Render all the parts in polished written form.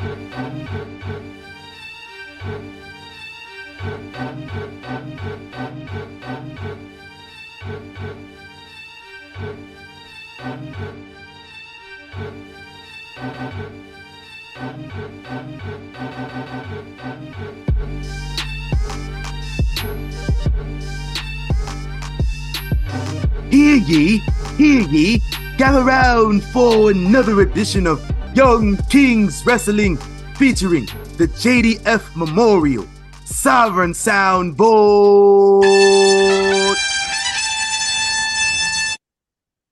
Hear ye, gather round for another edition of Young Kings Wrestling featuring the JDF Memorial Sovereign Soundboard.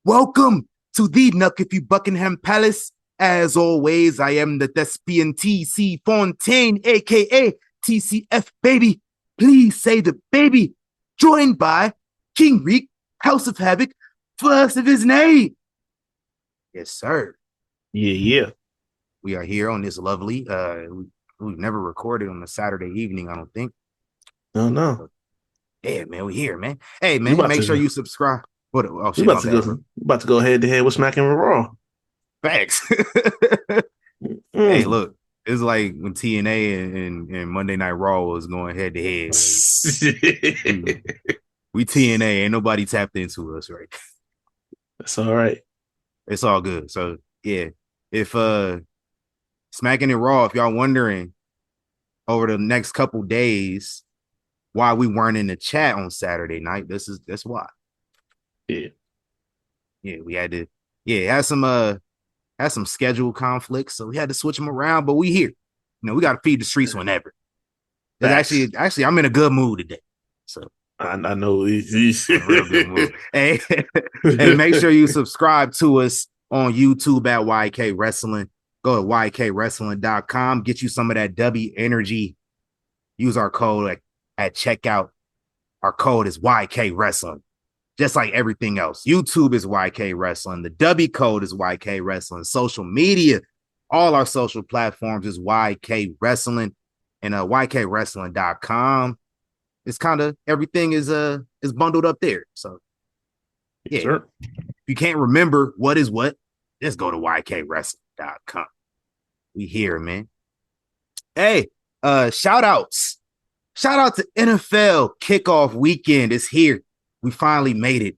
Welcome to the Nuckefu Buckingham Palace. As always, I am the thespian TC Fontaine, aka TCF Baby. Please say the baby. Joined by King Reek, House of Havoc, first of his name. Yes, sir. Yeah. We are here on this lovely, we've never recorded on a Saturday evening, I don't think. No. Yeah, man, we here, man. Hey, man, make sure you subscribe. What? Oh, shit, about to go head to head with Smack and Raw. Facts. Hey, look, it's like when TNA and Monday Night Raw was going head to head. We TNA, ain't nobody tapped into us, right? That's all right. It's all good. So yeah, if Smacking It Raw, if y'all wondering over the next couple days why we weren't in the chat on Saturday night, that's why. Yeah, we had to. Had some schedule conflicts, so we had to switch them around. But we here. You know, we got to feed the streets whenever. Actually, I'm in a good mood today. So. I know he's in a real good mood. Hey, make sure you subscribe to us on YouTube at YK Wrestling. Go to YKWrestling.com. Get you some of that W energy. Use our code at checkout. Our code is YK Wrestling. Just like everything else. YouTube is YK Wrestling. The W code is YK Wrestling. Social media, all our social platforms is YK Wrestling. And YKWrestling.com. It's kind of everything is bundled up there. So yes, sir. If you can't remember what is what, just go to YKWrestling.com. We here, man. Hey, shout outs. Shout out to NFL kickoff weekend. It's here. We finally made it.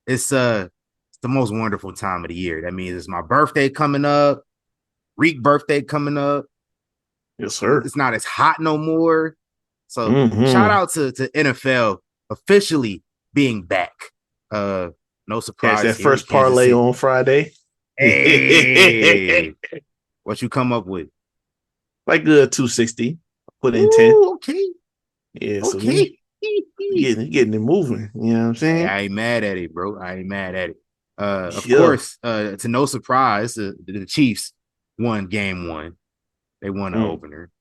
It's the most wonderful time of the year. That means it's my birthday coming up, Reek birthday coming up. Yes, sir. It's not as hot no more. So shout out to NFL officially being back. No surprise. That's that first parlay on Friday. Hey, what you come up with? Like 260. Put in 10. Okay. Yeah, so okay. Getting it moving. You know what I'm saying? Hey, I ain't mad at it, bro. I ain't mad at it. Of course, to no surprise, the Chiefs won game 1. They won the opener.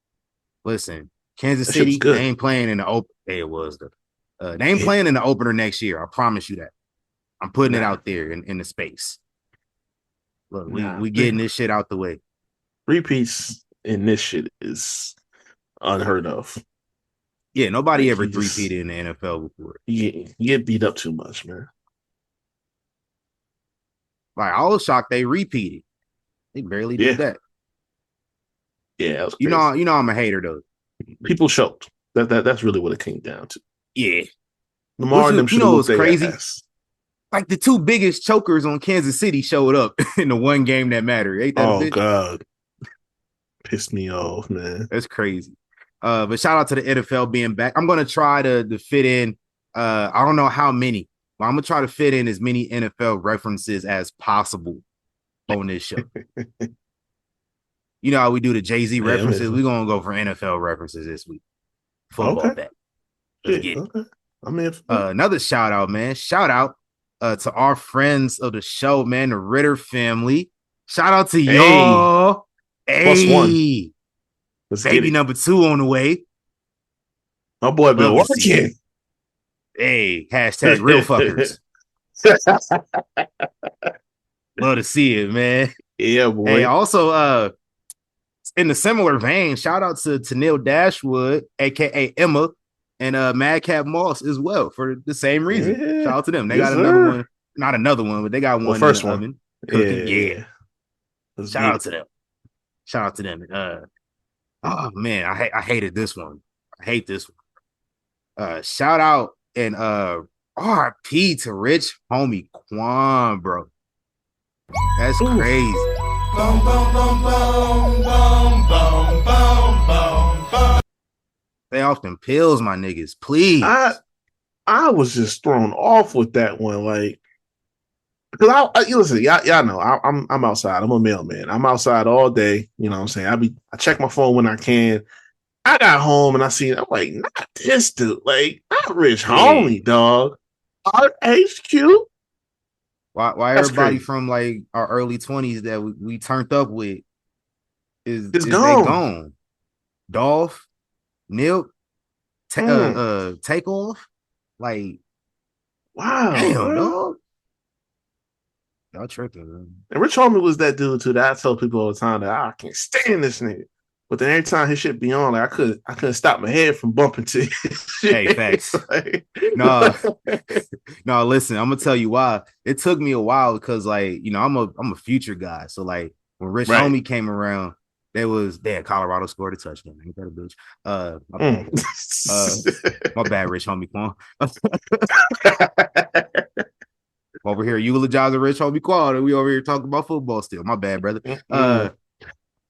Listen. Kansas City, they ain't playing in the open. Hey, it was they ain't playing in the opener next year. I promise you that. I'm putting it out there in the space. Look, we getting this shit out the way. Repeats in this shit is unheard of. Yeah, nobody ever three-peated in the NFL before. You get beat up too much, man. Like, I was shocked they repeated. They barely did that. Yeah, that was crazy. You know I'm a hater though. People choked. That's really what it came down to. Yeah. Lamar and them should look crazy. Like the 2 biggest chokers on Kansas City showed up in the one game that mattered. Ain't that God. Pissed me off, man. That's crazy. But shout out to the NFL being back. I'm gonna try to fit in I don't know how many, but I'm gonna try to fit in as many NFL references as possible on this show. You know how we do the Jay-Z references? We're going to go for NFL references this week. Football back. Let's get it. Okay. I'm in. Another shout out, man. Shout out to our friends of the show, man, the Ritter family. Shout out to y'all. Hey. Baby number 2 on the way. My boy been working. Hey, hashtag real fuckers. Love to see it, man. Yeah, boy. Hey, also, in the similar vein, shout out to Neil Dashwood, aka Emma, and Madcap Moss as well for the same reason. Yeah. Shout out to them. They got another one, not another one, but they got one. First in the one. Oven cooking. Yeah. Shout out to them. Shout out to them. Oh man, I hated this one. I hate this one. Shout out and RP to Rich Homie Quan, bro. That's Oof. crazy. Boom, boom, boom, boom, boom, boom, boom, boom, boom. Stay off them pills, my niggas, please. I was just thrown off with that one, like because you listen, y'all know I'm outside. I'm a mailman. I'm outside all day. You know what I'm saying? I check my phone when I can. I got home and I'm like, not this dude, like not Rich Homie, dog. RHQ. Why That's everybody crazy. from like our early 20s that we turned up with It's is they gone. gone? Dolph, Nip, Mm. Takeoff. Like, Wow, damn, bro. dog. Y'all tripping, man. And Rich Homie was that dude too that I tell people all the time that I can't stand this nigga. But then every time his shit be on, like I couldn't stop my head from bumping to his Hey, shit. facts. Like, No, no, listen, I'm gonna tell you why. It took me a while because like, I'm a future guy. So like when Rich right. Homie came around, Colorado scored a touchdown. Ain't that a bitch? My bad. Mm. My bad, Rich Homie Quan. Over here eulogizing Rich Homie Quan, and we over here talking about football still. My bad, brother. Mm-mm.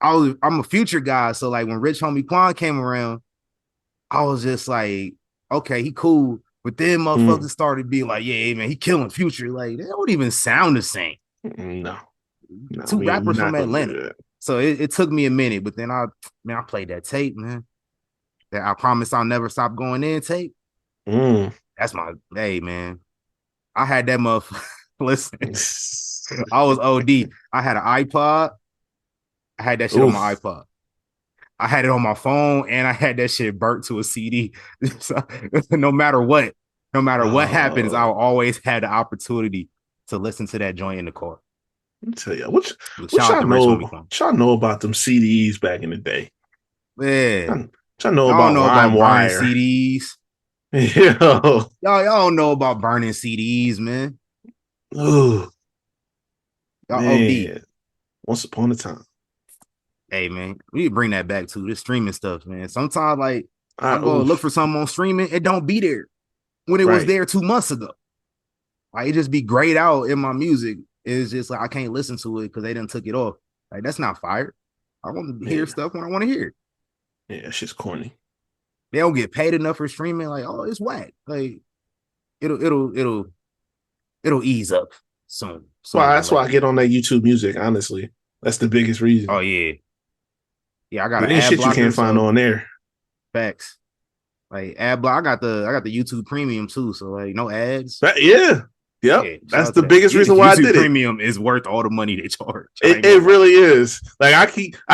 I'm a future guy, so like when Rich Homie Quan came around, I was just like, okay, he cool. But then Mm. motherfuckers started being like, yeah, man, he killing Future. Like, they don't even sound the same. No, no, Two we're rappers from not gonna do Atlanta. that. So it took me a minute, but then I played that tape, man. That I promise I'll never stop going in tape. Mm. That's my, hey, man. I had that motherfucker. Listen, I was OD. I had an iPod. I had that shit on my Oof. iPod. I had it on my phone and I had that shit burnt to a CD. So, no matter what, no matter what happens, I'll Oh, always have the opportunity to listen to that joint in the car. let me tell you, Shout out to Rich Homie Quan. what y'all know about them CDs back in the day? Yeah. What y'all know Y'all don't about know about burning LimeWire? CDs. Yo, Y'all don't know about burning CDs, man. ooh, Y'all OD. man. Once upon a time, Hey, man, we need to bring that back to this streaming stuff, man. Sometimes, like, I go look oof, for something on streaming, it don't be there when it was right, there 2 months ago. Like, it just be grayed out in my music. It's just like I can't listen to it because they didn't took it off. Like, that's not fire. I want to hear yeah, stuff when I want to hear it. yeah, shit's corny. They don't get paid enough for streaming. Like, oh, it's whack. Like, it'll ease up sooner than That's why I later. get on that YouTube Music. Honestly, that's the biggest reason. Oh yeah, yeah. I got an There ain't ad shit you blocker, can't find so on there. facts. Like ad block. I got the YouTube Premium too, so like no ads. Yeah, yep. Yeah, shout That's out to the that. biggest reason why I YouTube did it. Premium is worth all the money they charge. I It, ain't it gonna lie. really is. Like I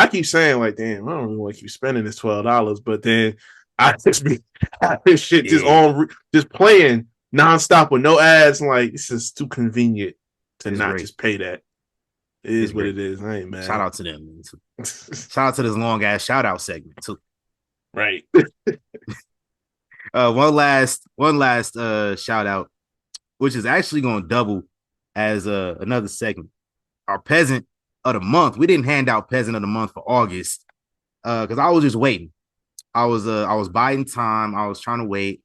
keep saying like, damn, I don't really want to keep spending this $12, but then I just be this shit just Yeah, on just playing nonstop with no ads. And like it's just too convenient to it's not great. just pay that. It It's is what great. it is. I ain't Shout mad. out to them. Man, too. Shout out to this long ass shout out segment too. Right. One last shout out, which is actually going to double as another segment. Our peasant of the month. We didn't hand out peasant of the month for August because I was just waiting. I was biding time. I was trying to wait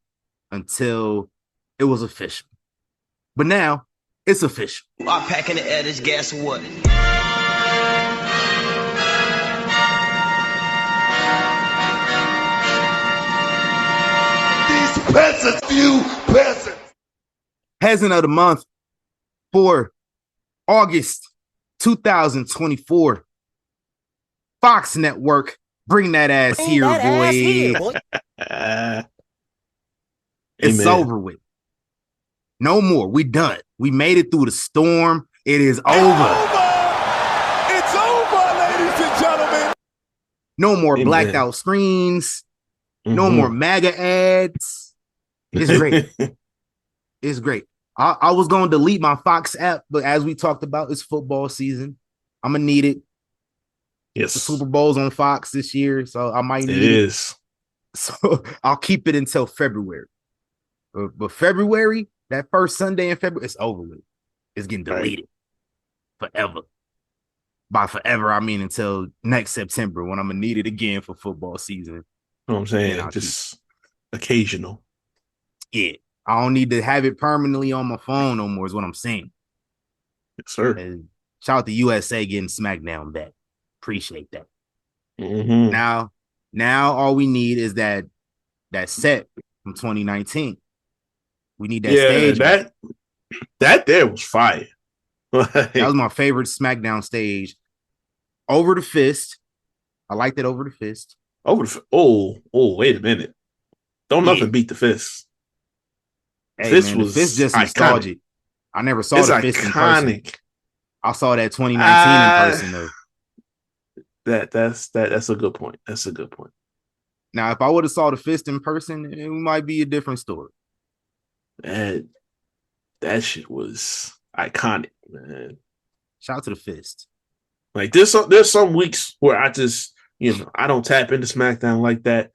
until it was official. But now it's official. I'm packing the air, this gas what? These peasants, you peasants. Peasant of the month for August 2024. Fox Network. Bring that ass Bring here, that boy. ass here, boy. It's Amen. over with. No more. We done. We made it through the storm. It is over. It's over, ladies and gentlemen. No more blacked Amen. out screens. No more Mm-hmm. MAGA ads. It's great. It's great. I was going to delete my Fox app, but as we talked about, it's football season. I'm going to need it. The Yes, Super Bowl's on Fox this year, so I might it need it. is. So I'll keep it until February. But February, that first Sunday in February, it's over with. It's getting Right. deleted forever. by forever, I mean until next September when I'm gonna need it again for football season. You know what I'm saying? Just occasional. Yeah. I don't need to have it permanently on my phone no more, is what I'm saying. Yes, sir. And shout out to USA getting SmackDown back. Appreciate that. Mm-hmm. Now all we need is that set from 2019. We need that stage. That there was fire. That was my favorite SmackDown stage. Over the fist. I liked it over the fist. Wait a minute. Don't nothing beat the fist. Hey, Fist man, was the fist just iconic. nostalgic. I never saw the fist in person. I saw that 2019 in person though. That's a good point. That's a good point. Now, if I would have saw the fist in person, it might be a different story. That shit was iconic, man. Shout out to the fist. Like there's some weeks where I just, I don't tap into SmackDown like that.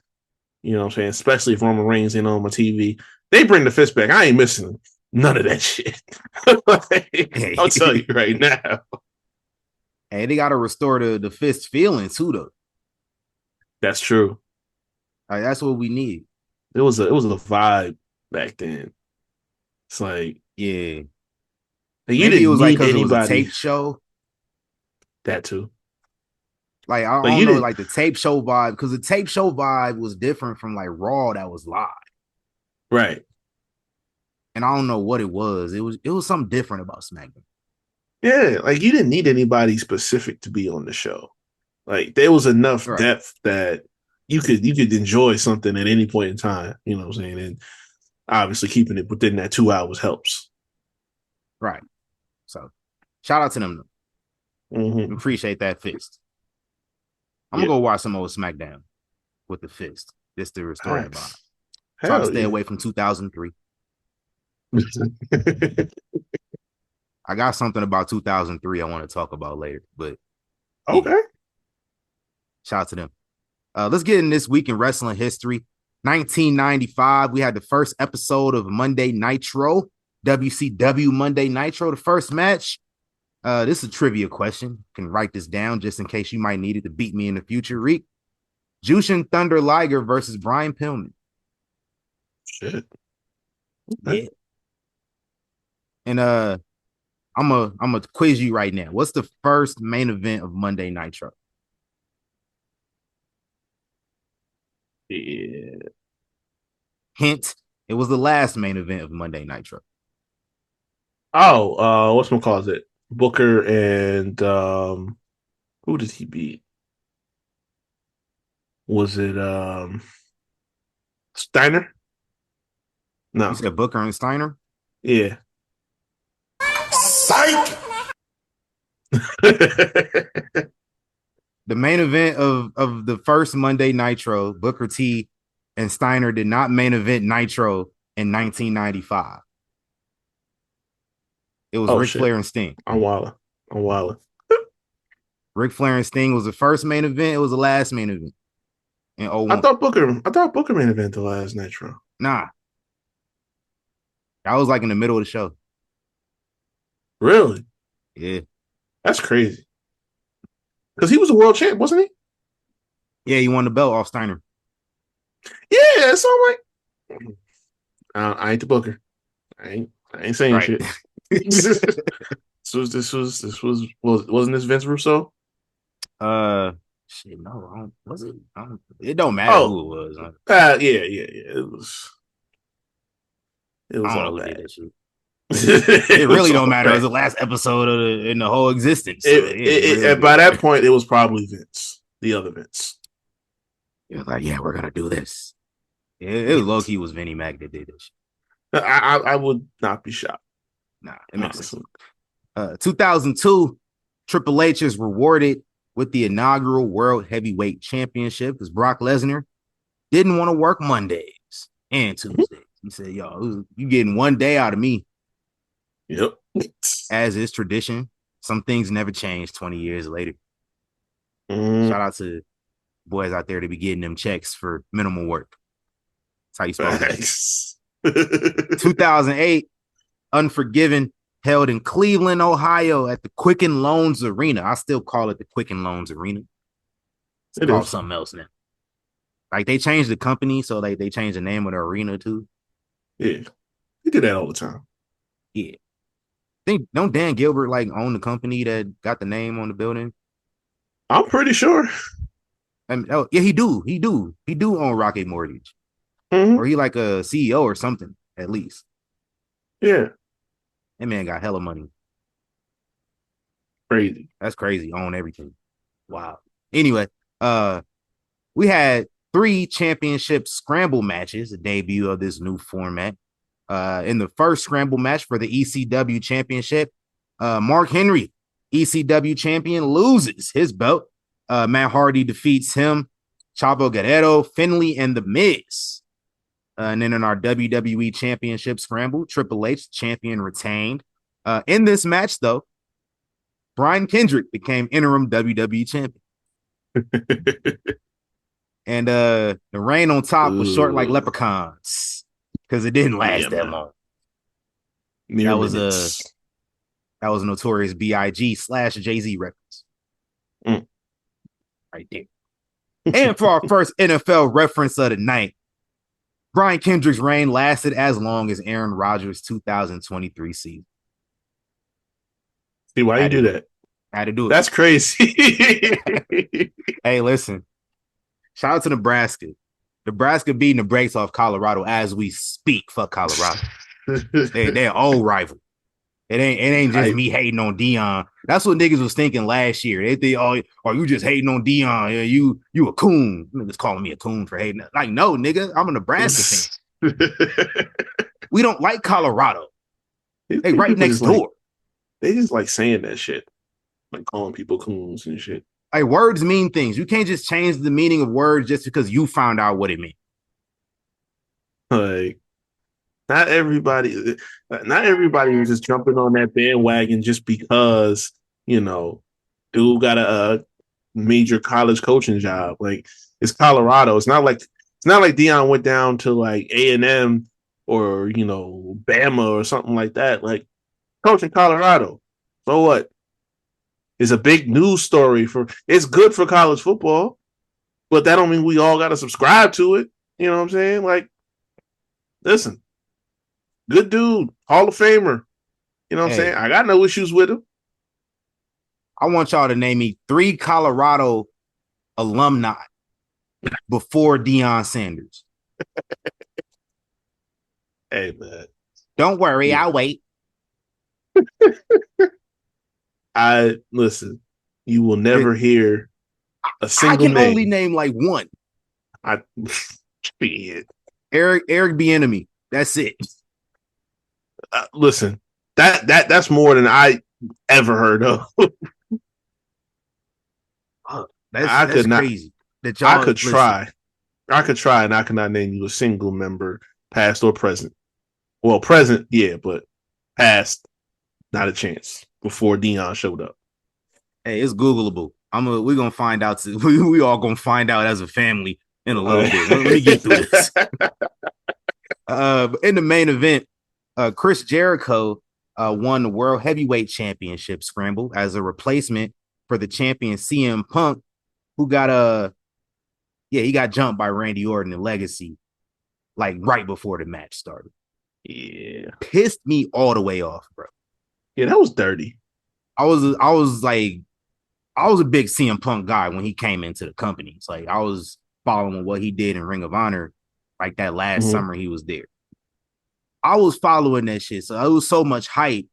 You know what I'm saying? Especially if Roman Reigns ain't on my TV. They bring the fist back. I ain't missing none of that shit. I'll tell you right now. Hey, they got to restore the fist feeling too, though. That's true. Like, that's what we need. It was a vibe back then. It's like, yeah. Maybe it was like because it was a tape show. That too. Like I don't know, like the tape show vibe, because the tape show vibe was different from like Raw that was live. Right. And I don't know what it was. It was something different about SmackDown. Yeah, like you didn't need anybody specific to be on the show. Like there was enough depth that you could enjoy something at any point in time. You know what I'm saying? And obviously keeping it within that 2 hours helps. Right. So shout out to them. Mm-hmm. Appreciate that fist. I'm gonna go watch some old SmackDown with the fist. Just to restore that vibe. Try to stay away from 2003. I got something about 2003 I want to talk about later, but okay. Shout out to them. Let's get in this week in wrestling history. 1995, we had the first episode of Monday Nitro, WCW Monday Nitro. The first match. This is a trivia question. Can write this down just in case you might need it to beat me in the future. Reek, Jushin Thunder Liger versus Brian Pillman. Shit. Okay. Yeah. And I'm a quiz you right now. What's the first main event of Monday Nitro? Yeah. Hint: it was the last main event of Monday Nitro. Oh, whatchamacallit? Booker and who did he beat? Was it Steiner? No. You said Booker and Steiner? Yeah. Psych! The main event of the first Monday Nitro, Booker T and Steiner did not main event Nitro in 1995. It was Ric Flair and Sting. I'm wildin'. Ric Flair and Sting was the first main event. It was the last main event. In 01. I thought Booker main event the last Nitro. Nah. I was like in the middle of the show. Really? Yeah. That's crazy. Because he was a world champ, wasn't he? Yeah, he won the belt off Steiner. Yeah, so I'm like, I ain't the Booker. I ain't saying shit. Wasn't this Vince Russo? Shit, no, was it? It don't matter who it was. Yeah. It was all bad. It really don't matter. It was the last episode in the whole existence. So by that point, it was probably Vince, the other Vince. It was like, yeah, we're gonna do this. It was low key was Vinnie Mac that did this. I would not be shocked. Nah, it makes sense. 2002, Triple H is rewarded with the inaugural World Heavyweight Championship because Brock Lesnar didn't want to work Mondays and Tuesdays. He said, yo, you getting one day out of me. Yep. As is tradition. Some things never change 20 years later. Shout out to boys out there to be getting them checks for minimal work. That's how you spell that. 2008, Unforgiven held in Cleveland, Ohio at the Quicken Loans Arena. I still call it the Quicken Loans Arena. It's It called is. something else now. Like they changed the company, so they changed the name of the arena too. Yeah. We do that all the time. Yeah. Don't Dan Gilbert like own the company that got the name on the building? I'm pretty sure. Oh yeah, he do. He do own Rocket Mortgage. Mm-hmm. Or he like a CEO or something, at least. Yeah. That man got hella money. Crazy. That's crazy. Own everything. Wow. Anyway, we had 3 championship scramble matches, the debut of this new format. In the first scramble match for the ECW championship, Mark Henry, ECW champion, loses his belt. Matt Hardy defeats him, Chavo Guerrero, Finley, and The Miz. And then in our WWE championship scramble, Triple H, champion, retained. In this match, though, Brian Kendrick became interim WWE champion. And the reign on top was short like leprechauns because it didn't last that long. Mere That was minutes. a Notorious B.I.G. / Jay-Z reference. Right there. And for our first NFL reference of the night, Brian Kendrick's reign lasted as long as Aaron Rodgers' 2023 season. See, why you do that? Had to do it. That's crazy. Hey, listen. Shout out to Nebraska. Nebraska beating the brakes off Colorado as we speak. Fuck Colorado. They're old rival. It ain't just me hating on Dion. That's what niggas was thinking last year. They think, oh, you just hating on Dion. Yeah, you a coon. Niggas calling me a coon for hating. Like, no, nigga, I'm a Nebraska fan. We don't like Colorado. They right next door. They just like saying that shit. Like calling people coons and shit. Like, words mean things. You can't just change the meaning of words just because you found out what it meant. Like, not everybody was just jumping on that bandwagon just because, dude got a major college coaching job. Like, it's Colorado. It's not like Dion went down to like A&M or, Bama or something like that. Like, coaching Colorado. So what? It's a big news story it's good for college football, but that don't mean we all got to subscribe to it. You know what I'm saying? Like, listen, good dude, Hall of Famer. You know what I'm saying? I got no issues with him. I want y'all to name me 3 Colorado alumni before Deion Sanders. Hey, man. Don't worry, I'll wait. Listen, you will never hear a single name. I can only name like one. Eric Bieniemy. That's it. Listen, that's more than I ever heard of. That's crazy. I could try, and I cannot name you a single member, past or present. Well, present, yeah, but past, not a chance. Before Dion showed up. Hey, it's Googleable. We're gonna find out. We all gonna find out as a family in a little bit. Let me get through this. In the main event, Chris Jericho won the World Heavyweight Championship scramble as a replacement for the champion CM Punk, who got he got jumped by Randy Orton in Legacy, like right before the match started. Yeah, pissed me all the way off, bro. Yeah, that was dirty. I was a big CM Punk guy when he came into the company. It's like I was following what he did in Ring of Honor, like that last summer he was there. I was following that shit, so it was so much hype.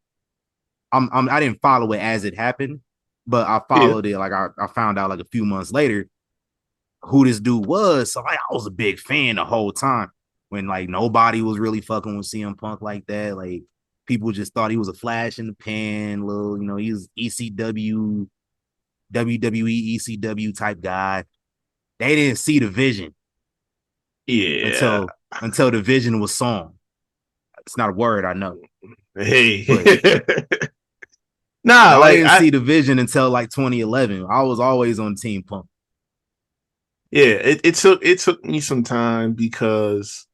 I didn't follow it as it happened, but I followed it. Like I found out like a few months later who this dude was. So like I was a big fan the whole time when like nobody was really fucking with CM Punk like that. Like people just thought he was a flash in the pan, little, he was ECW, WWE ECW type guy. They didn't see the vision. Yeah. Until the vision was song. It's not a word, I know. Hey. I didn't see the vision until like 2011. I was always on Team Punk. Yeah, it took me some time because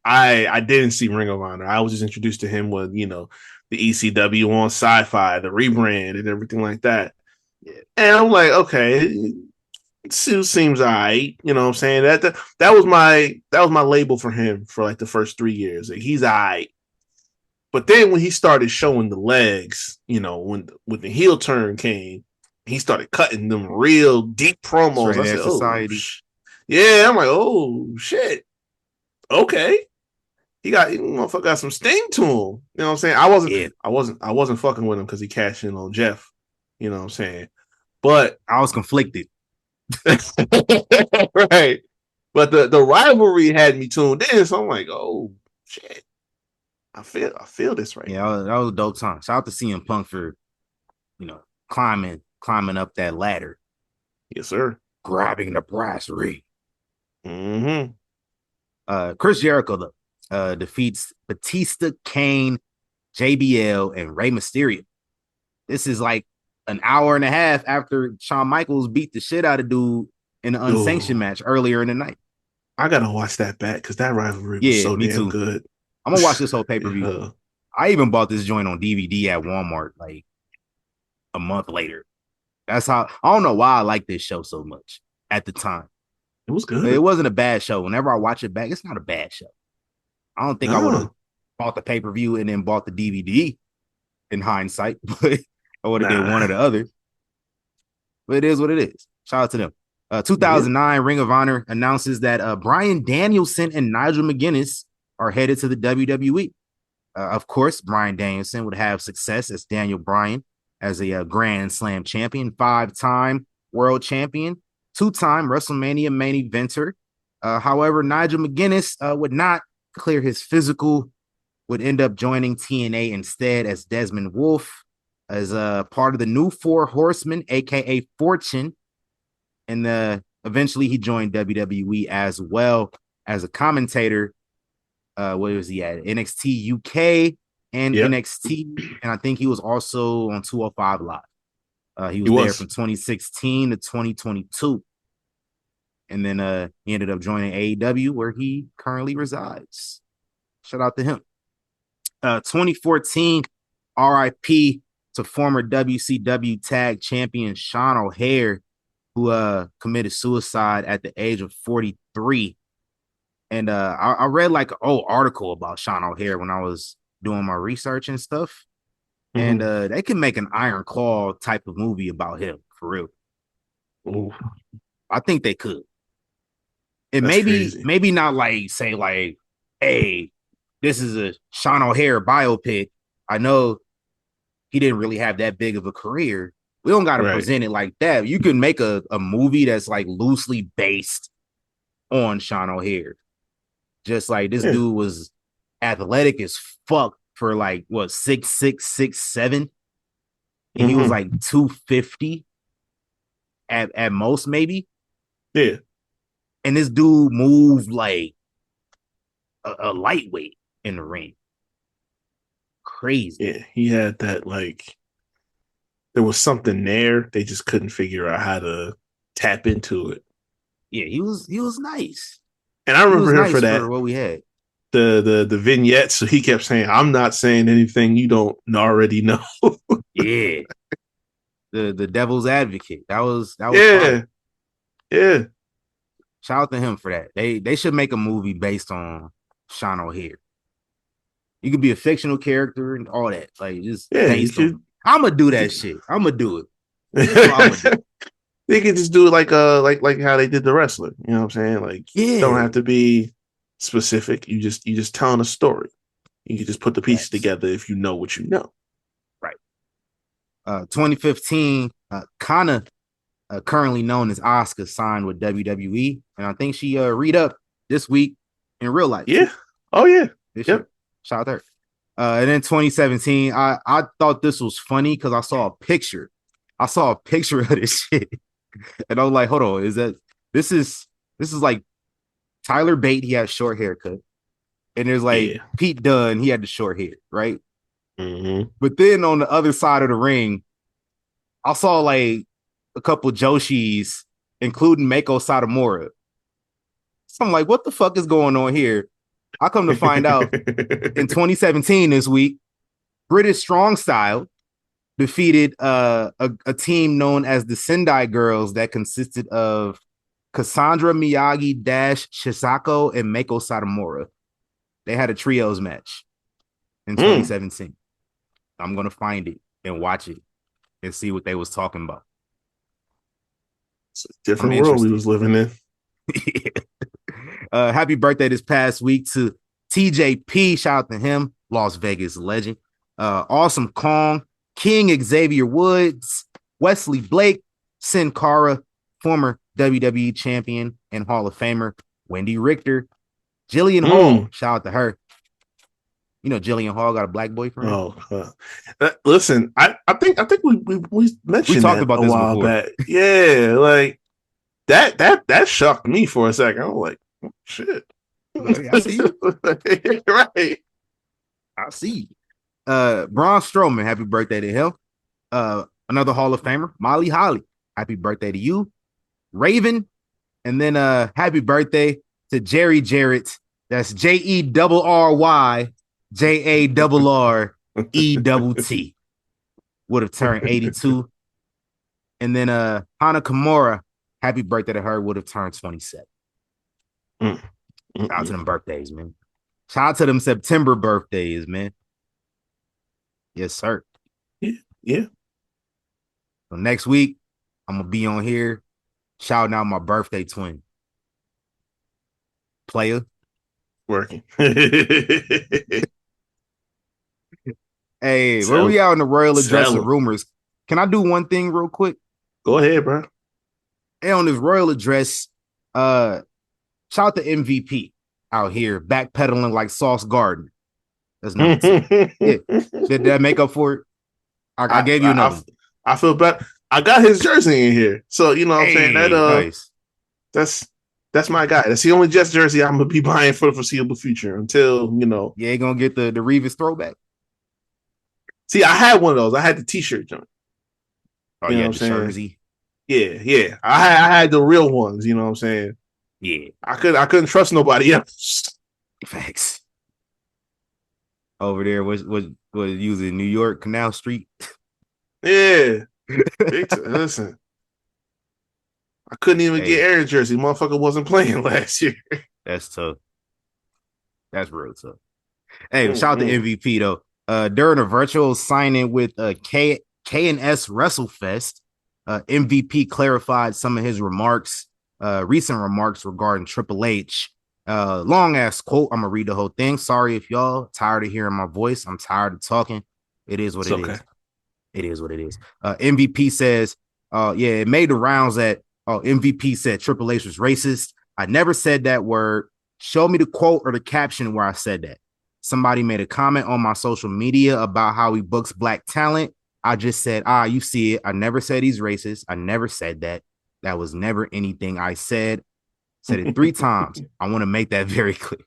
I didn't see Ring of Honor. I was just introduced to him when, the the ECW on Sci-Fi, the rebrand and everything like that. Yeah. And I'm like, okay, Sue seems all right. You know what I'm saying? That was my label for him for like the first 3 years. Like, he's all right. But then when he started showing the legs, when the heel turn came, he started cutting them real deep promos. I said, Society. Yeah, I'm like, oh shit. Okay. Motherfucker got some sting to him. You know what I'm saying? I wasn't fucking with him because he cashed in on Jeff. You know what I'm saying? But I was conflicted. right. But the rivalry had me tuned in, so I'm like, oh shit. I feel this right. Yeah, that was a dope time. Shout out to CM Punk for, climbing up that ladder. Yes, sir. Grabbing the brass ring. Mm-hmm. Chris Jericho defeats Batista, Kane, JBL, and Rey Mysterio. This is like an hour and a half after Shawn Michaels beat the shit out of dude in an unsanctioned match earlier in the night. I gotta watch that back because that rivalry was so damn good. I'm gonna watch this whole pay-per-view. Yeah. I even bought this joint on DVD at Walmart like a month later. That's how I don't know why I like this show so much at the time. It was good. It wasn't a bad show. Whenever I watch it back, it's not a bad show. I don't think I would have bought the pay-per-view and then bought the DVD in hindsight, but I would have did one or the other. But it is what it is. Shout out to them. 2009, Ring of Honor announces that Bryan Danielson and Nigel McGuinness are headed to the WWE. Of course, Bryan Danielson would have success as Daniel Bryan as a Grand Slam champion, 5-time world champion, 2-time WrestleMania main eventer. However, Nigel McGuinness would not clear his physical, would end up joining TNA instead as Desmond Wolfe, as part of the new Four Horsemen, aka Fortune. And eventually he joined WWE as well as a commentator. Where was he at? NXT UK and NXT. And I think he was also on 205 Live. He was there from 2016 to 2022. And then he ended up joining AEW, where he currently resides. Shout out to him. 2014, RIP to former WCW tag champion Sean O'Haire, who committed suicide at the age of 43. And I read like an old article about Sean O'Haire when I was doing my research and stuff. Mm-hmm. And they can make an Iron Claw type of movie about him, for real. Ooh. I think they could. And maybe not like say like, hey, this is a Sean O'Haire biopic. I know he didn't really have that big of a career. We don't got to present it like that. You can make a movie that's like loosely based on Sean O'Haire. Just like this dude was athletic as fuck for like 6'6", 6'7", and he was like 250 at most, maybe. Yeah. And this dude moved like a lightweight in the ring. Crazy. Yeah, he had that like. There was something there. They just couldn't figure out how to tap into it. Yeah, he was nice. And I remember him for that. For what we had. The vignettes. So he kept saying, "I'm not saying anything you don't already know." Yeah. The devil's advocate. That was fun. Yeah. Shout out to him for that. They should make a movie based on Sean O'Haire. You could be a fictional character and all that. Like just based on. I'm gonna do that shit. I'm gonna do it. They could just do it like how they did the wrestler. You know what I'm saying? Like, don't have to be specific. You just telling a story. You can just put the pieces together if you know what you know. Right. 2015, Kana, currently known as Asuka, signed with WWE, and I think she re-upped this week in real life. Yeah. Oh yeah. Shout out to her. And then 2017, I thought this was funny because I saw a picture. of this shit. And I was like, hold on, this is like Tyler Bate, he has short haircut. And there's like Pete Dunne, he had the short hair, right? Mm-hmm. But then on the other side of the ring, I saw like a couple Joshis, including Mako Satomura. So I'm like, what the fuck is going on here? I come to find out in 2017 this week, British Strong Style defeated a team known as the Sendai Girls that consisted of Cassandra Miyagi, Dash Shisako, and Mako Satomura. They had a trios match in 2017. I'm gonna find it and watch it and see what they was talking about. It's a different world we was living in. Happy birthday this past week to TJP. Shout out to him, Las Vegas legend. Awesome Kong, King Xavier Woods, Wesley Blake, Sin Cara, former WWE champion and Hall of Famer Wendy Richter, Jillian Hall. Shout out to her. You know, Jillian Hall got a black boyfriend. Oh, listen, I think we mentioned talked about this before. Back. Yeah, like that shocked me for a second. I'm like, oh, shit. I see you. Right. I see. Braun Strowman, happy birthday to him. Another Hall of Famer, Molly Holly. Happy birthday to you. Raven, and then happy birthday to Jerry Jarrett. That's JERRY JARRETT. Would have turned 82. And then Hana Kimura, happy birthday to her, would have turned 27. Shout out to them birthdays, man. Shout out to them September birthdays, man. Yes, sir. Yeah. So next week, I'm gonna be on here shouting out my birthday twin. Player. Working. Hey, where we out in the royal address of rumors? Can I do one thing real quick? Go ahead, bro. Hey, on this royal address, shout out to MVP out here backpedaling like Sauce Gardner. That's number 2. Yeah. Did that make up for it? I gave you another. I feel bad. I got his jersey in here, so you know what I'm saying. That nice. That's my guy. That's the only Jets jersey I'm gonna be buying for the foreseeable future until you know. Yeah, gonna get the Revis throwback. See, I had one of those. I had the T-shirt joint. Oh, you know the jersey. Yeah. I had the real ones. You know what I'm saying? Yeah. I couldn't trust nobody else. Facts. Over there was using New York Canal Street. Yeah. Listen, I couldn't even get Aaron jersey. Motherfucker wasn't playing last year. That's tough. That's real tough. Hey, shout out to MVP though. During a virtual signing with K&S WrestleFest, MVP clarified some of his remarks, recent remarks regarding Triple H. Long ass quote. I'm gonna read the whole thing. Sorry if y'all tired of hearing my voice. I'm tired of talking. It is what it is. It is what it is. MVP says, it made the rounds that MVP said Triple H was racist. I never said that word. Show me the quote or the caption where I said that. Somebody made a comment on my social media about how he books black talent. I just said, you see it. I never said he's racist. I never said that. That was never anything I said. Said it 3 times. I want to make that very clear.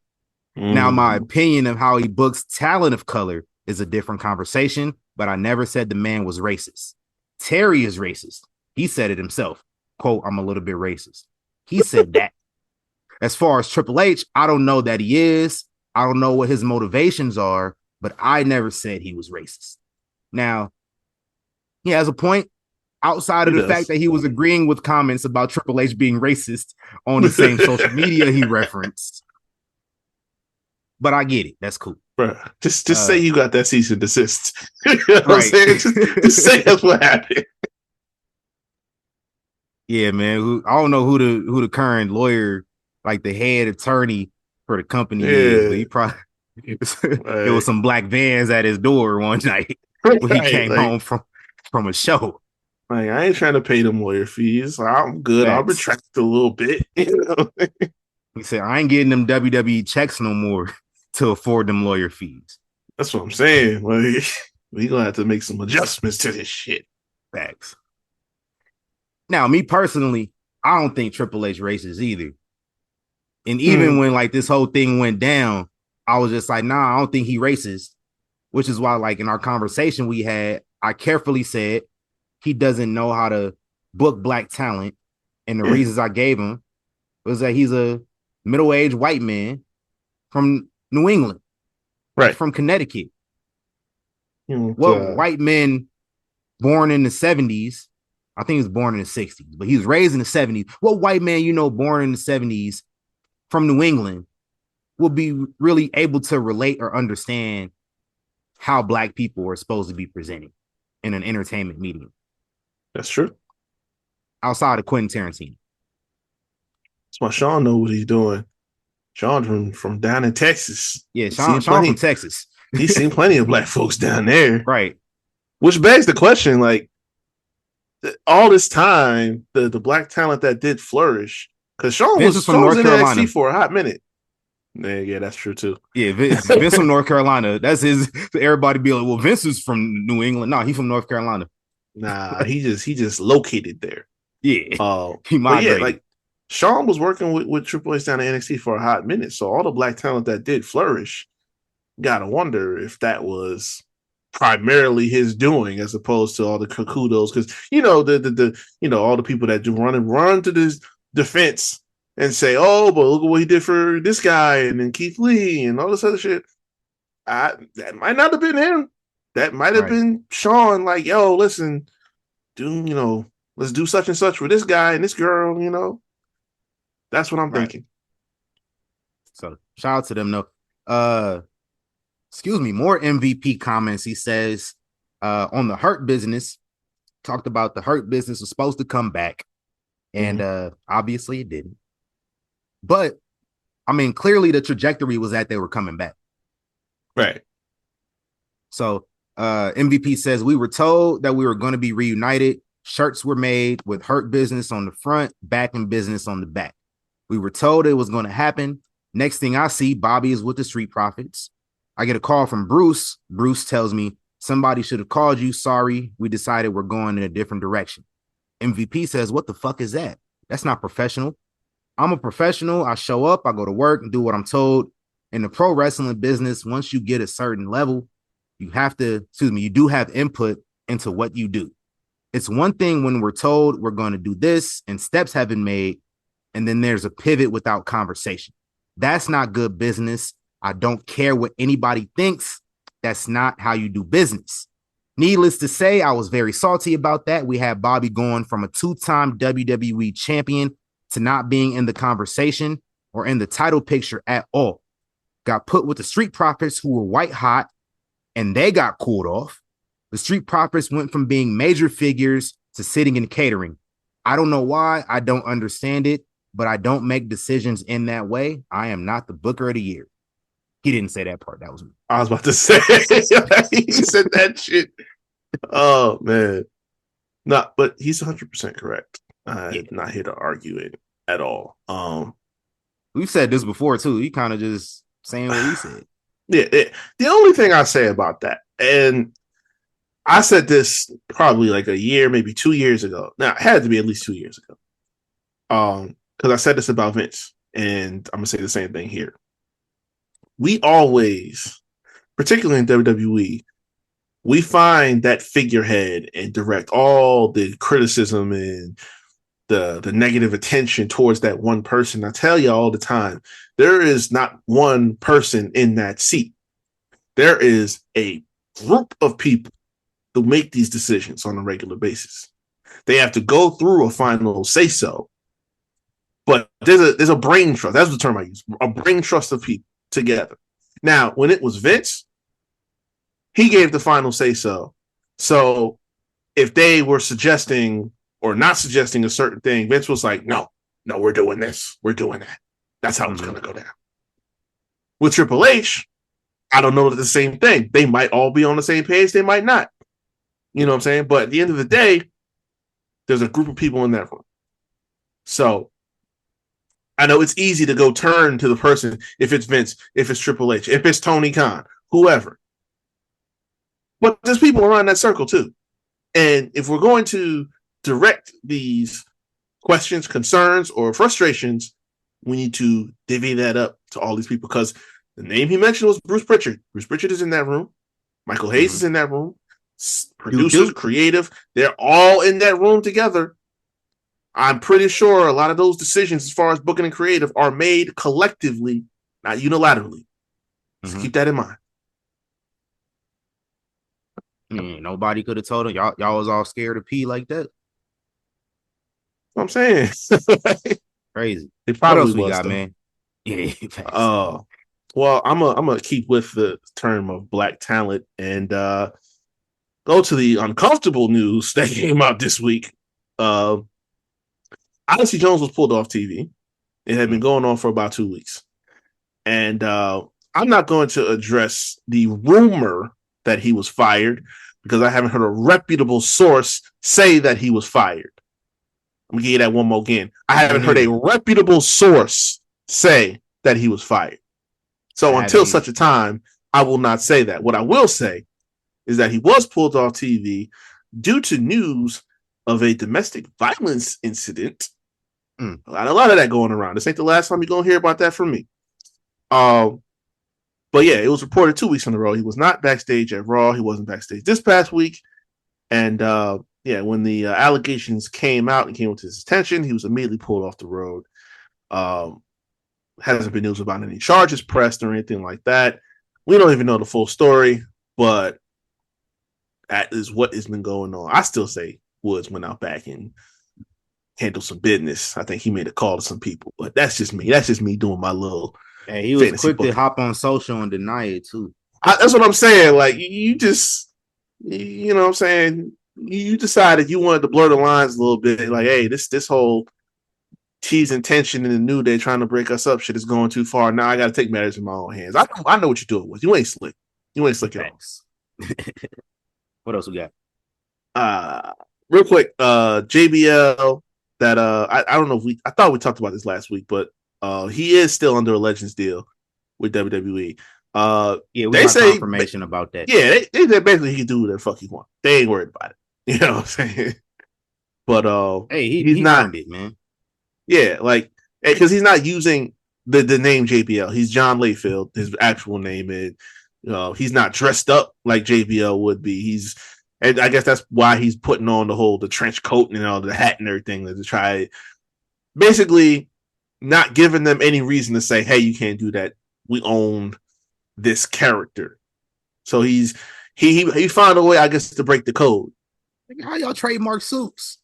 Now, my opinion of how he books talent of color is a different conversation, but I never said the man was racist. Terry is racist. He said it himself. Quote, I'm a little bit racist. He said that. As far as Triple H, I don't know that he is. I don't know what his motivations are, but I never said he was racist. Now, he has a point outside of the fact that he was agreeing with comments about Triple H being racist on the same social media he referenced. But I get it. That's cool. Bro, just say you got that cease and desist. You know what I'm saying? Just say that's what happened. Yeah, man. I don't know who the current lawyer, like the head attorney for the company is, but he probably there was some black vans at his door one night when he came home from a show. Like, I ain't trying to pay them lawyer fees. I'm good. I'll retract a little bit. You know? He said, I ain't getting them WWE checks no more to afford them lawyer fees. That's what I'm saying. Like, we gonna have to make some adjustments to this shit. Facts. Now, me personally, I don't think Triple H racist either. And even when like this whole thing went down, I was just like, nah, I don't think he racist. Which is why, like in our conversation we had, I carefully said he doesn't know how to book black talent. And the reasons I gave him was that he's a middle-aged white man from New England, right? From Connecticut. What white men born in the 70s, I think he was born in the 60s, but he was raised in the 70s. What white man born in the 70s from New England will be really able to relate or understand how black people are supposed to be presented in an entertainment medium? That's true. Outside of Quentin Tarantino. That's why Sean knows what he's doing. Sean from down in Texas. Yeah, Sean from Texas. He's seen plenty of black folks down there. Right. Which begs the question, like, all this time, the black talent that did flourish, because Sean was from North Carolina NXT for a hot minute. Yeah, that's true too. Yeah, Vince from North Carolina. That's his. Everybody be like, well, Vince is from New England. No, he's from North Carolina. Nah, he just located there. Yeah, he migrated. Yeah, like Sean was working with Triple H down in NXT for a hot minute. So all the black talent that did flourish, gotta wonder if that was primarily his doing as opposed to all the kudos, because all the people that do run to this defense and say, oh, but look at what he did for this guy and then Keith Lee and all this other shit. That might not have been him. That might have been Sean, like, yo, listen, let's do such and such for this guy and this girl, That's what I'm thinking. So shout out to them though. Excuse me, more MVP comments. He says on the Hurt Business, talked about the Hurt Business was supposed to come back. And obviously it didn't. But I mean, clearly the trajectory was that they were coming back. Right. So MVP says we were told that we were going to be reunited. Shirts were made with Hurt Business on the front, Back in Business on the back. We were told it was going to happen. Next thing I see, Bobby is with the Street Profits. I get a call from Bruce. Bruce tells me somebody should have called you. Sorry, we decided we're going in a different direction. MVP says, what the fuck is that? That's not professional. I'm a professional. I show up, I go to work and do what I'm told. In the pro wrestling business, once you get a certain level, you do have input into what you do. It's one thing when we're told we're going to do this and steps have been made, and then there's a pivot without conversation. That's not good business. I don't care what anybody thinks. That's not how you do business. Needless to say, I was very salty about that. We had Bobby going from a 2-time WWE champion to not being in the conversation or in the title picture at all. Got put with the Street Profits, who were white hot, and they got cooled off. The Street Profits went from being major figures to sitting in catering. I don't know why. I don't understand it, but I don't make decisions in that way. I am not the Booker of the Year. He didn't say that part. That was me. I was about to say, he said that shit. Oh, man. No, but he's 100% correct. I'm not here to argue it at all. We've said this before, too. He kind of just saying what he said. Yeah. The only thing I say about that, and I said this probably like a year, maybe 2 years ago. Now, it had to be at least 2 years ago. Because I said this about Vince, and I'm going to say the same thing here. We always, particularly in WWE, we find that figurehead and direct all the criticism and the negative attention towards that one person. I tell you all the time, there is not one person in that seat. There is a group of people who make these decisions on a regular basis. They have to go through a final say-so. But there's a brain trust. That's the term I use. A brain trust of people together. Now, when it was Vince, he gave the final say-so. So if they were suggesting or not suggesting a certain thing, Vince was like, no, we're doing this. We're doing that. That's how it's going to go down. With Triple H, I don't know the same thing. They might all be on the same page. They might not. You know what I'm saying? But at the end of the day, there's a group of people in that room. So I know it's easy to go turn to the person if it's Vince, if it's Triple H, if it's Tony Khan, whoever. But there's people around that circle too. And if we're going to direct these questions, concerns, or frustrations, we need to divvy that up to all these people, because the name he mentioned was Bruce Pritchard. Bruce Pritchard is in that room. Michael Hayes is in that room. Producers, creative, they're all in that room together. I'm pretty sure a lot of those decisions as far as booking and creative are made collectively, not unilaterally. So keep that in mind. Nobody could have told him. Y'all was all scared to pee like that. I'm saying. Crazy. They What probably else we was got, though. man? Yeah, facts. Well, I'm gonna keep with the term of black talent and go to the uncomfortable news that came out this week. Uh, Odyssey Jones was pulled off TV. It had been going on for about 2 weeks, and I'm not going to address the rumor that he was fired because I haven't heard a reputable source say that he was fired. I'm gonna give you that one more again. I haven't heard a reputable source say that he was fired. So until such a time, I will not say that. What I will say is that he was pulled off TV due to news of a domestic violence incident. A lot of that going around. This ain't the last time you're gonna hear about that from me. But yeah, it was reported 2 weeks in a row. He was not backstage at Raw. He wasn't backstage this past week. And yeah, when the allegations came out and came to his attention, he was immediately pulled off the road. Hasn't been news about any charges pressed or anything like that. We don't even know the full story, but that is what has been going on. I still say Woods went out back and handled some business. I think he made a call to some people, but that's just me. That's just me doing my little. And he was quick to hop on social and deny it too. That's what I'm saying. Like you just, you know what I'm saying? You decided you wanted to blur the lines a little bit. Like, hey, this whole tease and tension in the New Day trying to break us up shit is going too far. Now I got to take matters in my own hands. I know what you're doing with. You ain't slick. You ain't slick at all. What else we got? Real quick, JBL. That I don't know if I thought we talked about this last week, but he is still under a Legends deal with WWE. Yeah, we they got say confirmation about that. Yeah, they basically he can do whatever the fuck he want. They ain't worried about it. You know what I'm saying? But hey, he's not earned it, man. Yeah, like because he's not using the name JBL. He's John Layfield, his actual name, and he's not dressed up like JBL would be. And I guess that's why he's putting on the trench coat and all the hat and everything to try, basically, not giving them any reason to say, "Hey, you can't do that. We own this character." So he found a way, I guess, to break the code. How y'all trademark suits?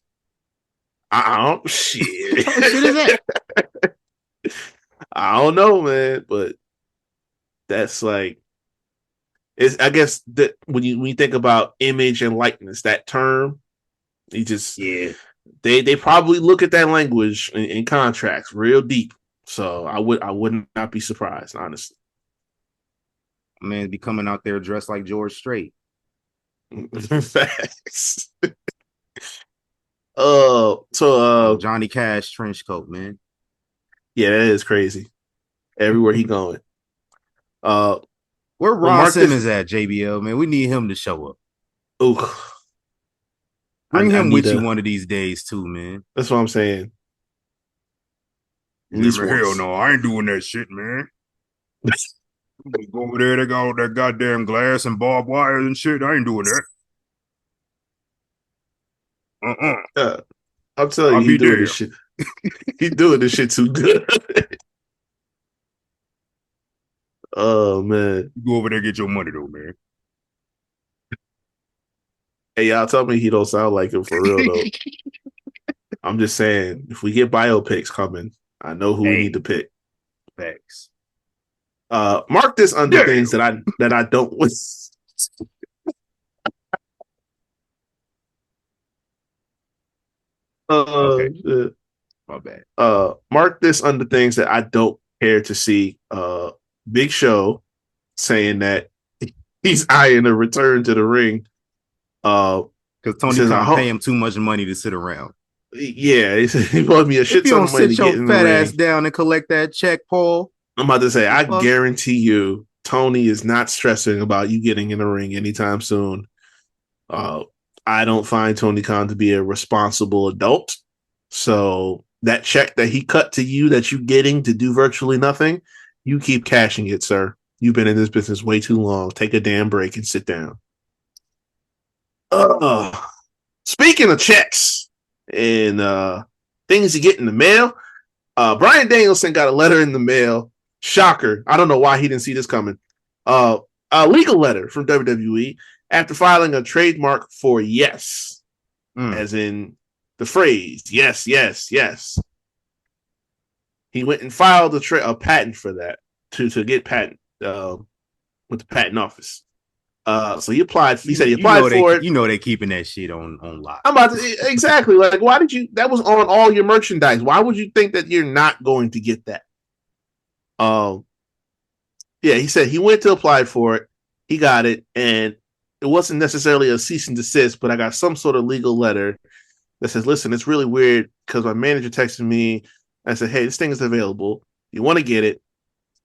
I don't shit. What shit is that? I don't know, man, but that's like I guess that when you think about image and likeness, that term, they probably look at that language in contracts real deep. So I would not be surprised, honestly. Man, be coming out there dressed like George Strait. Facts. So Johnny Cash trench coat, man. Yeah, that is crazy. Everywhere he going. Where Ron Simmons at, JBL, man? We need him to show up. Ooh. Bring him with you one of these days, too, man. That's what I'm saying. Hell no, I ain't doing that shit, man. Go over there, they got all that goddamn glass and barbed wire and shit. I ain't doing that. I'm telling you, he's doing this shit. He's doing this shit too good. Oh man. Go over there and get your money though, man. Hey, y'all tell me he don't sound like him for real though. I'm just saying, if we get biopics coming, I know who we need to pick. Facts. Mark this under things that I don't want. Okay. My bad. Mark this under things that I don't care to see. Big Show saying that he's eyeing a return to the ring. Because Tony Khan pay him too much money to sit around. Yeah, he bought me a shit ton of money to get in the ring. Sit your fat ass down and collect that check, Paul. I'm about to say, I guarantee you, Tony is not stressing about you getting in the ring anytime soon. I don't find Tony Khan to be a responsible adult. So that check that he cut to you that you're getting to do virtually nothing, you keep cashing it, sir. You've been in this business way too long. Take a damn break and sit down. Speaking of checks and things you get in the mail, Bryan Danielson got a letter in the mail. Shocker. I don't know why he didn't see this coming. A legal letter from WWE after filing a trademark for yes, as in the phrase yes, yes, yes. He went and filed a patent for that to get patent with the patent office. So he applied. He said he applied for it. You know they keeping that shit on lock. I'm about to exactly like why did you? That was on all your merchandise. Why would you think that you're not going to get that? Yeah, he said he went to apply for it. He got it, and it wasn't necessarily a cease and desist, but I got some sort of legal letter that says, "Listen, it's really weird because my manager texted me. I said, hey, this thing is available. You want to get it?"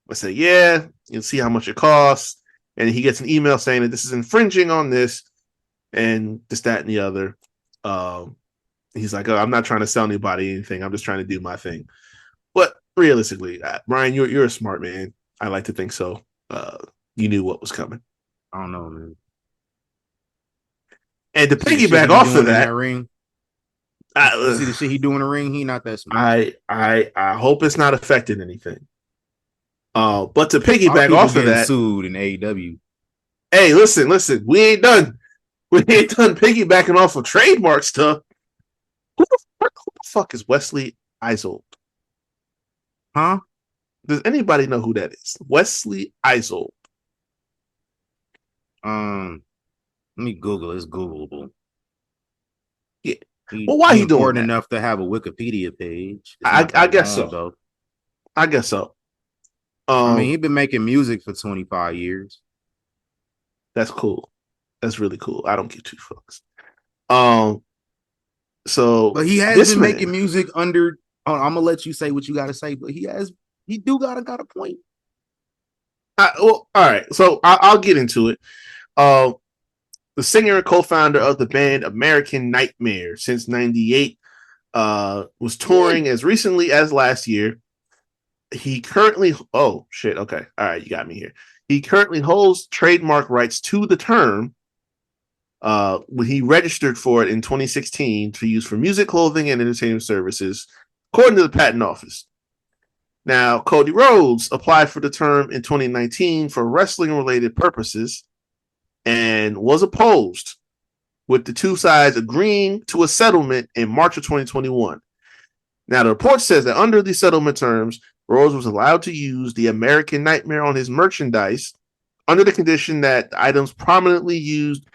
I said, yeah. You'll see how much it costs. And he gets an email saying that this is infringing on this and this, that, and the other. He's like, oh, I'm not trying to sell anybody anything. I'm just trying to do my thing. But realistically, Brian, you're a smart man. I like to think so. You knew what was coming. I don't know, man. And to piggyback off of that ring. See the shit he doing in the ring. He not that smart. I hope it's not affecting anything. But to piggyback off of that, sued in AEW. Hey, listen. We ain't done. We ain't done piggybacking off of trademark stuff. Who the fuck is Wesley Isold? Huh? Does anybody know who that is? Wesley Isold. Let me Google. It's Googleable. Yeah. Well, why he doing that? Enough to have a Wikipedia page? I guess so. Though. I guess so. I mean, he's been making music for 25 years. That's cool. That's really cool. I don't give two fucks. But he has been making music under. I'm gonna let you say what you got to say, but he do got a point. Well, all right. So I'll get into it. The singer and co-founder of the band American Nightmare since '98 was touring as recently as last year. He currently, oh shit, okay, all right, you got me here. He currently holds trademark rights to the term. When he registered for it in 2016 to use for music, clothing, and entertainment services, according to the patent office. Now, Cody Rhodes applied for the term in 2019 for wrestling-related purposes and was opposed, with the two sides agreeing to a settlement in March of 2021. Now, the report says that under the settlement terms, Rhodes was allowed to use the American Nightmare on his merchandise under the condition that the items prominently used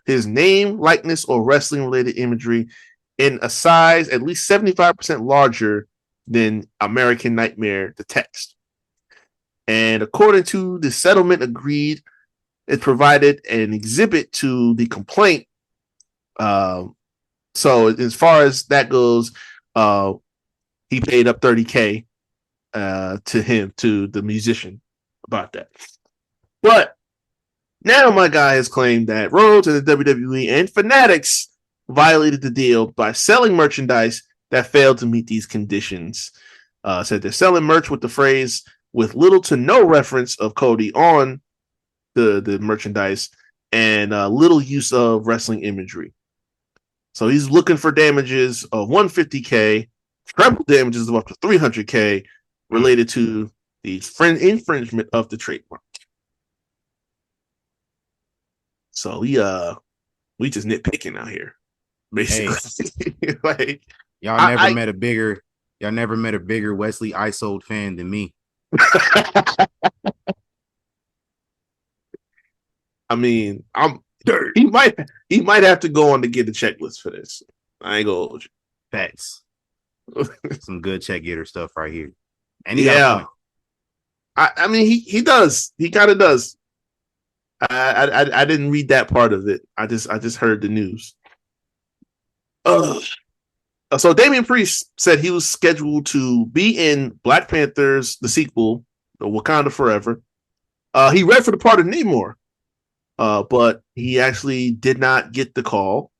his name, likeness, or wrestling-related imagery in a size at least 75% larger than American Nightmare, the text. And according to the settlement agreed, it provided an exhibit to the complaint. So as far as that goes, he paid up $30K to the musician about that. But now my guy has claimed that Rhodes and the WWE and Fanatics violated the deal by selling merchandise that failed to meet these conditions. Said they're selling merch with the phrase with little to no reference of Cody on the merchandise and little use of wrestling imagery. So he's looking for damages of $150K, treble damages of up to $300K related to the infringement of the trademark. So we just nitpicking out here, basically. Hey, like y'all never met a bigger Wesley Isold fan than me. I mean, he might have to go on to get a checklist for this. I ain't gonna hold you. Facts. Some good check getter stuff right here. And he got a point. I mean, he does. He kind of does. I didn't read that part of it. I just heard the news. So Damian Priest said he was scheduled to be in Black Panther's the sequel, Wakanda Forever. He read for the part of Namor, but he actually did not get the call.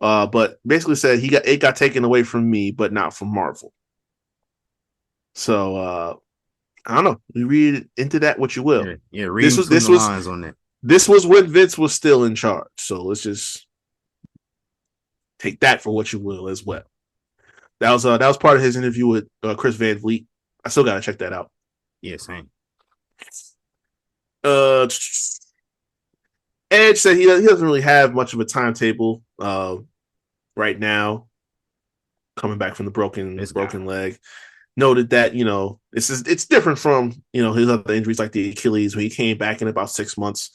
But basically said it got taken away from me, but not from Marvel. So I don't know. We read into that what you will. Yeah. Read this was lines on that. This was when Vince was still in charge. So let's just take that for what you will as well. That was part of his interview with Chris Van Vliet. I still gotta check that out. Yeah, same. Edge said he doesn't really have much of a timetable right now. Coming back from the broken leg, noted that it's different from his other injuries like the Achilles, where he came back in about 6 months.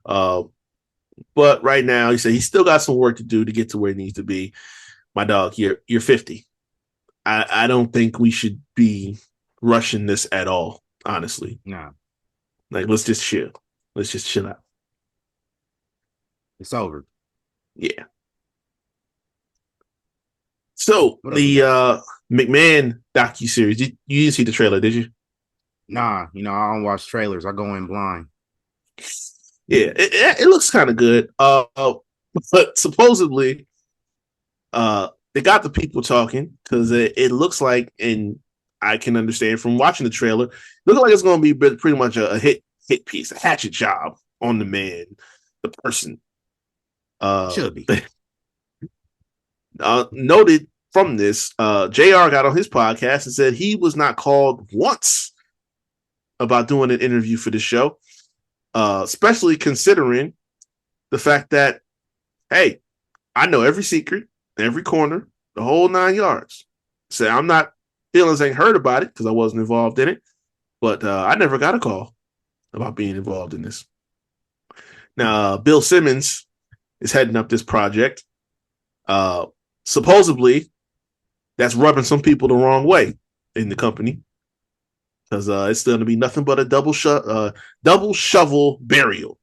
But right now, he said he's still got some work to do to get to where he needs to be. My dog, you're 50. I don't think we should be rushing this at all. Honestly, Nah, like let's just chill. Let's just chill out. it's over. Yeah. So the McMahon docuseries, you didn't see the trailer, did you? Nah, I don't watch trailers. I go in blind. Yeah, it looks kind of good. But supposedly, they got the people talking because it looks like, and I can understand from watching the trailer, it looks like it's going to be pretty much a hit piece, a hatchet job on the man, the person. Should be. Noted from this, JR got on his podcast and said he was not called once about doing an interview for the show, especially considering the fact that, hey, I know every secret, every corner, the whole 9 yards. Say I'm not feelings ain't hurt about it because I wasn't involved in it, but I never got a call about being involved in this. Now, Bill Simmons is heading up this project. Supposedly, that's rubbing some people the wrong way in the company because it's going to be nothing but a double shovel burial.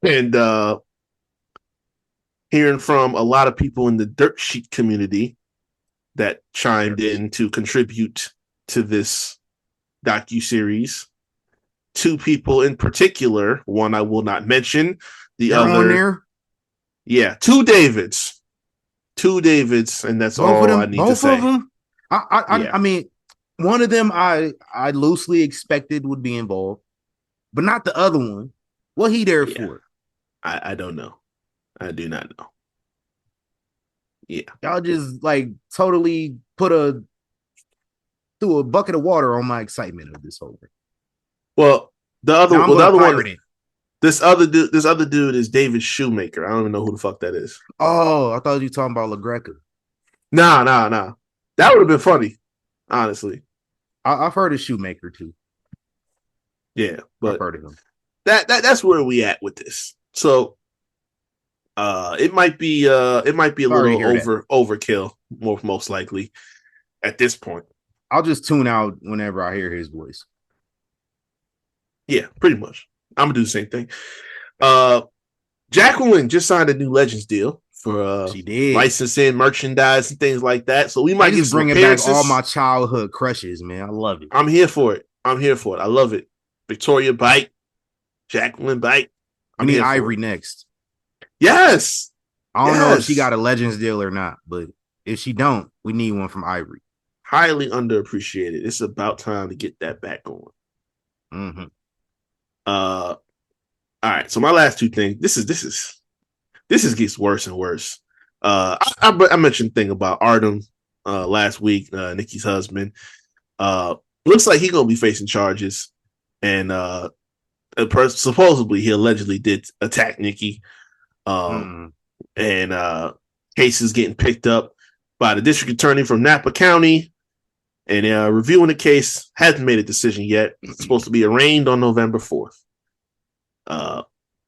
And hearing from a lot of people in the dirt sheet community that chimed in to contribute to this docuseries, 2 people in particular, one I will not mention, the They're other on there? Yeah, 2 Davids, and that's all I need to say. Both of them. I mean, one of them I loosely expected would be involved, but not the other one. What he there for? I don't know. I do not know. Yeah, Y'all just like totally threw a bucket of water on my excitement of this whole thing. Well, the other one. It. This other dude is David Shoemaker. I don't even know who the fuck that is. Oh, I thought you were talking about LaGreca. Nah. That would have been funny, honestly. I've heard of Shoemaker too. Yeah, but I've heard of him. That's where we at with this. So, it might be a little overkill, most likely at this point. I'll just tune out whenever I hear his voice. Yeah, pretty much. I'm gonna do the same thing. Jacqueline just signed a new Legends deal for she did licensing, merchandise, and things like that. So we might just bringing back all my childhood crushes, man. I love it. I'm here for it. I love it. Victoria Bite, Jacqueline Bite. I need Ivory next. Yes. I don't know if she got a Legends deal or not, but if she don't, we need one from Ivory. Highly underappreciated. It's about time to get that back going. Mm-hmm. All right. So my last 2 things. This gets worse and worse. I mentioned a thing about Artem last week, Nikki's husband. Looks like he's gonna be facing charges, and supposedly he allegedly did attack Nikki. And cases getting picked up by the district attorney from Napa County, and reviewing the case, hasn't made a decision yet. It's supposed to be arraigned on November 4th.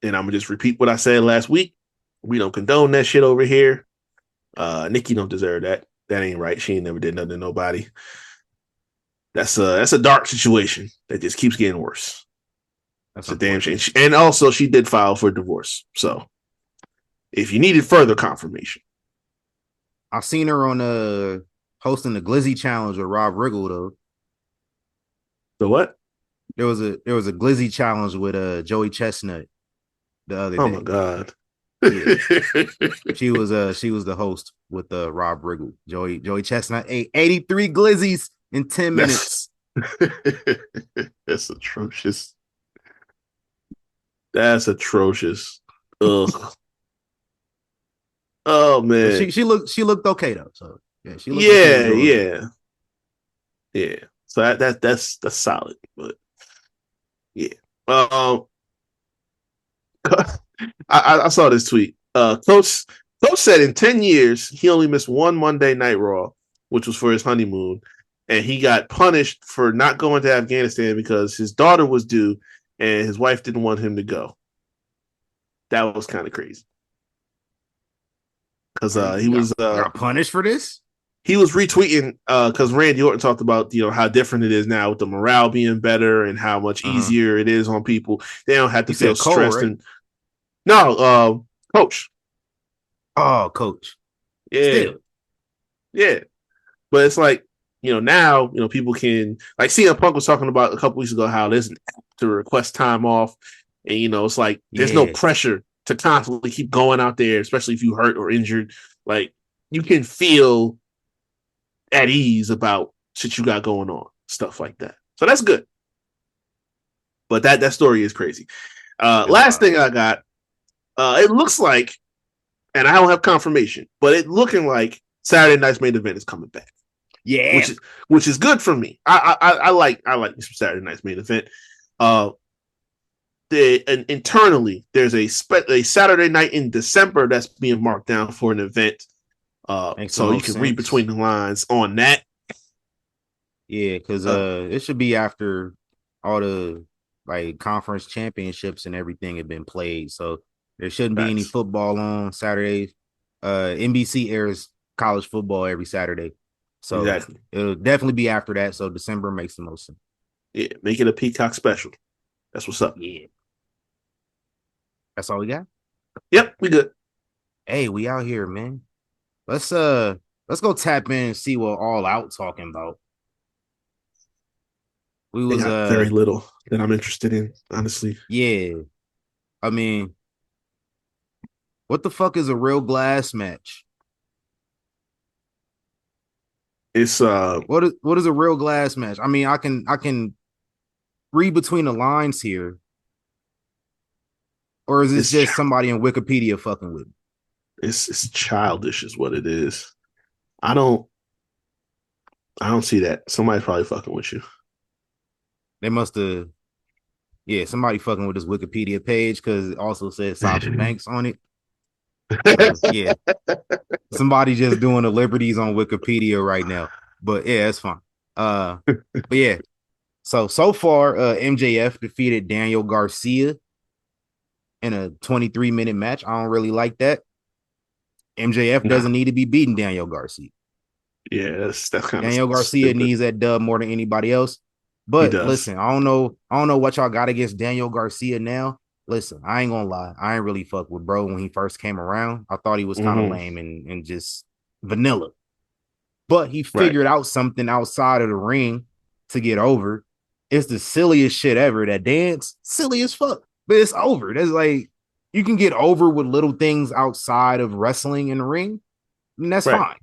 And I'm gonna just repeat what I said last week. We don't condone that shit over here. Nikki don't deserve that. That ain't right. She ain't never did nothing to nobody. That's a dark situation that just keeps getting worse. That's a damn shame. And also, she did file for divorce. So, if you needed further confirmation, I seen her on hosting the Glizzy Challenge with Rob Riggle though. The what? There was a Glizzy Challenge with Joey Chestnut the other day. Oh my god. Yeah. she was the host with Rob Riggle. Joey Chestnut ate 83 glizzies in 10 minutes. That's atrocious. That's atrocious. Ugh. Oh man. But she looked okay though. So yeah, she looked yeah. So that's solid, but yeah. I saw this tweet. Coach said in 10 years he only missed one Monday Night Raw, which was for his honeymoon, and he got punished for not going to Afghanistan because his daughter was due and his wife didn't want him to go. That was kind of crazy. Because he got punished for this. He was retweeting because Randy Orton talked about how different it is now with the morale being better and how much easier it is on people. They don't have to feel stressed. Right? No, Coach. Oh, Coach. Yeah, still. Yeah. But it's like now people can, like CM Punk was talking about a couple weeks ago, how there's an app to request time off, and it's like there's no pressure to constantly keep going out there, especially if you hurt or injured. Like you can feel at ease about shit you got going on, stuff like that. So that's good. But that story is crazy. Last thing I got, it looks like, and I don't have confirmation, but it looking like Saturday night's main event is coming back. Yeah, which is good for me. I like some Saturday night's main event. Internally, there's a Saturday night in December that's being marked down for an event. So you can read between the lines on that. Yeah, because it should be after all the conference championships and everything have been played. So there shouldn't be any football on Saturday. NBC airs college football every Saturday. So it'll definitely be after that. So December makes the most sense. Yeah, make it a Peacock special. That's what's up. Yeah. That's all we got? Yep, we good. Hey, we out here, man. Let's go tap in and see what All Out talking about. We was very little that I'm interested in, honestly. Yeah. I mean, what the fuck is a real glass match? It's what is a real glass match? I mean, I can read between the lines here. Or is this just somebody in Wikipedia fucking with me? It's childish is what it is. I don't see that. Somebody's probably fucking with you. They must have somebody fucking with this Wikipedia page because it also says Sasha Banks on it. Yeah. Somebody just doing the liberties on Wikipedia right now. But yeah, it's fine. But yeah. So far, MJF defeated Daniel Garcia in a 23-minute match. I don't really like that. MJF doesn't need to be beating Daniel Garcia. Yeah, that's kind of Daniel Garcia stupid. Needs that dub more than anybody else. But listen, I don't know what y'all got against Daniel Garcia now. Listen, I ain't gonna lie. I ain't really fuck with bro when he first came around. I thought he was kind of lame and just vanilla. But he figured out something outside of the ring to get over. It's the silliest shit ever. That dance, silly as fuck. But it's over. That's like, you can get over with little things outside of wrestling in the ring, and that's fine.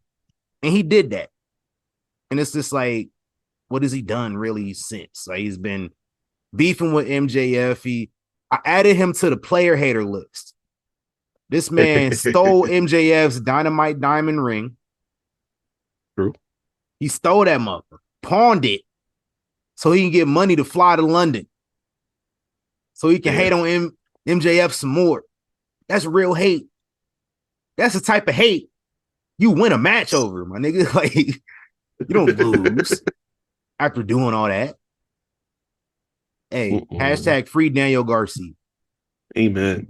And he did that. And it's just like, what has he done really since? Like, he's been beefing with MJF. I added him to the player hater list. This man stole MJF's Dynamite Diamond ring. True. He stole that mother, pawned it, so he can get money to fly to London. So he can hate on MJF some more. That's real hate. That's the type of hate you win a match over, my nigga. Like, you don't lose after doing all that. Hey, hashtag free Daniel Garcia. Amen.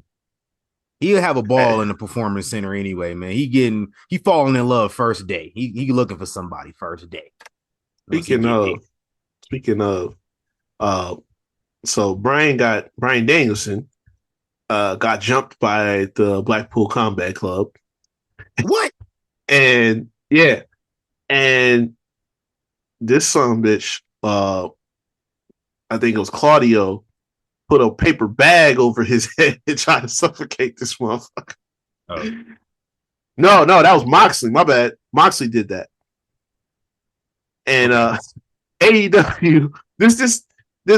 He'll have a ball in the performance center anyway, man. He falling in love first day. He looking for somebody first day. Speaking of, so Brian Danielson got jumped by the Blackpool Combat Club. What? And yeah, and this son bitch, I think it was Claudio, put a paper bag over his head and tried to suffocate this motherfucker. Oh. No, that was Moxley. My bad. Moxley did that. And AEW, this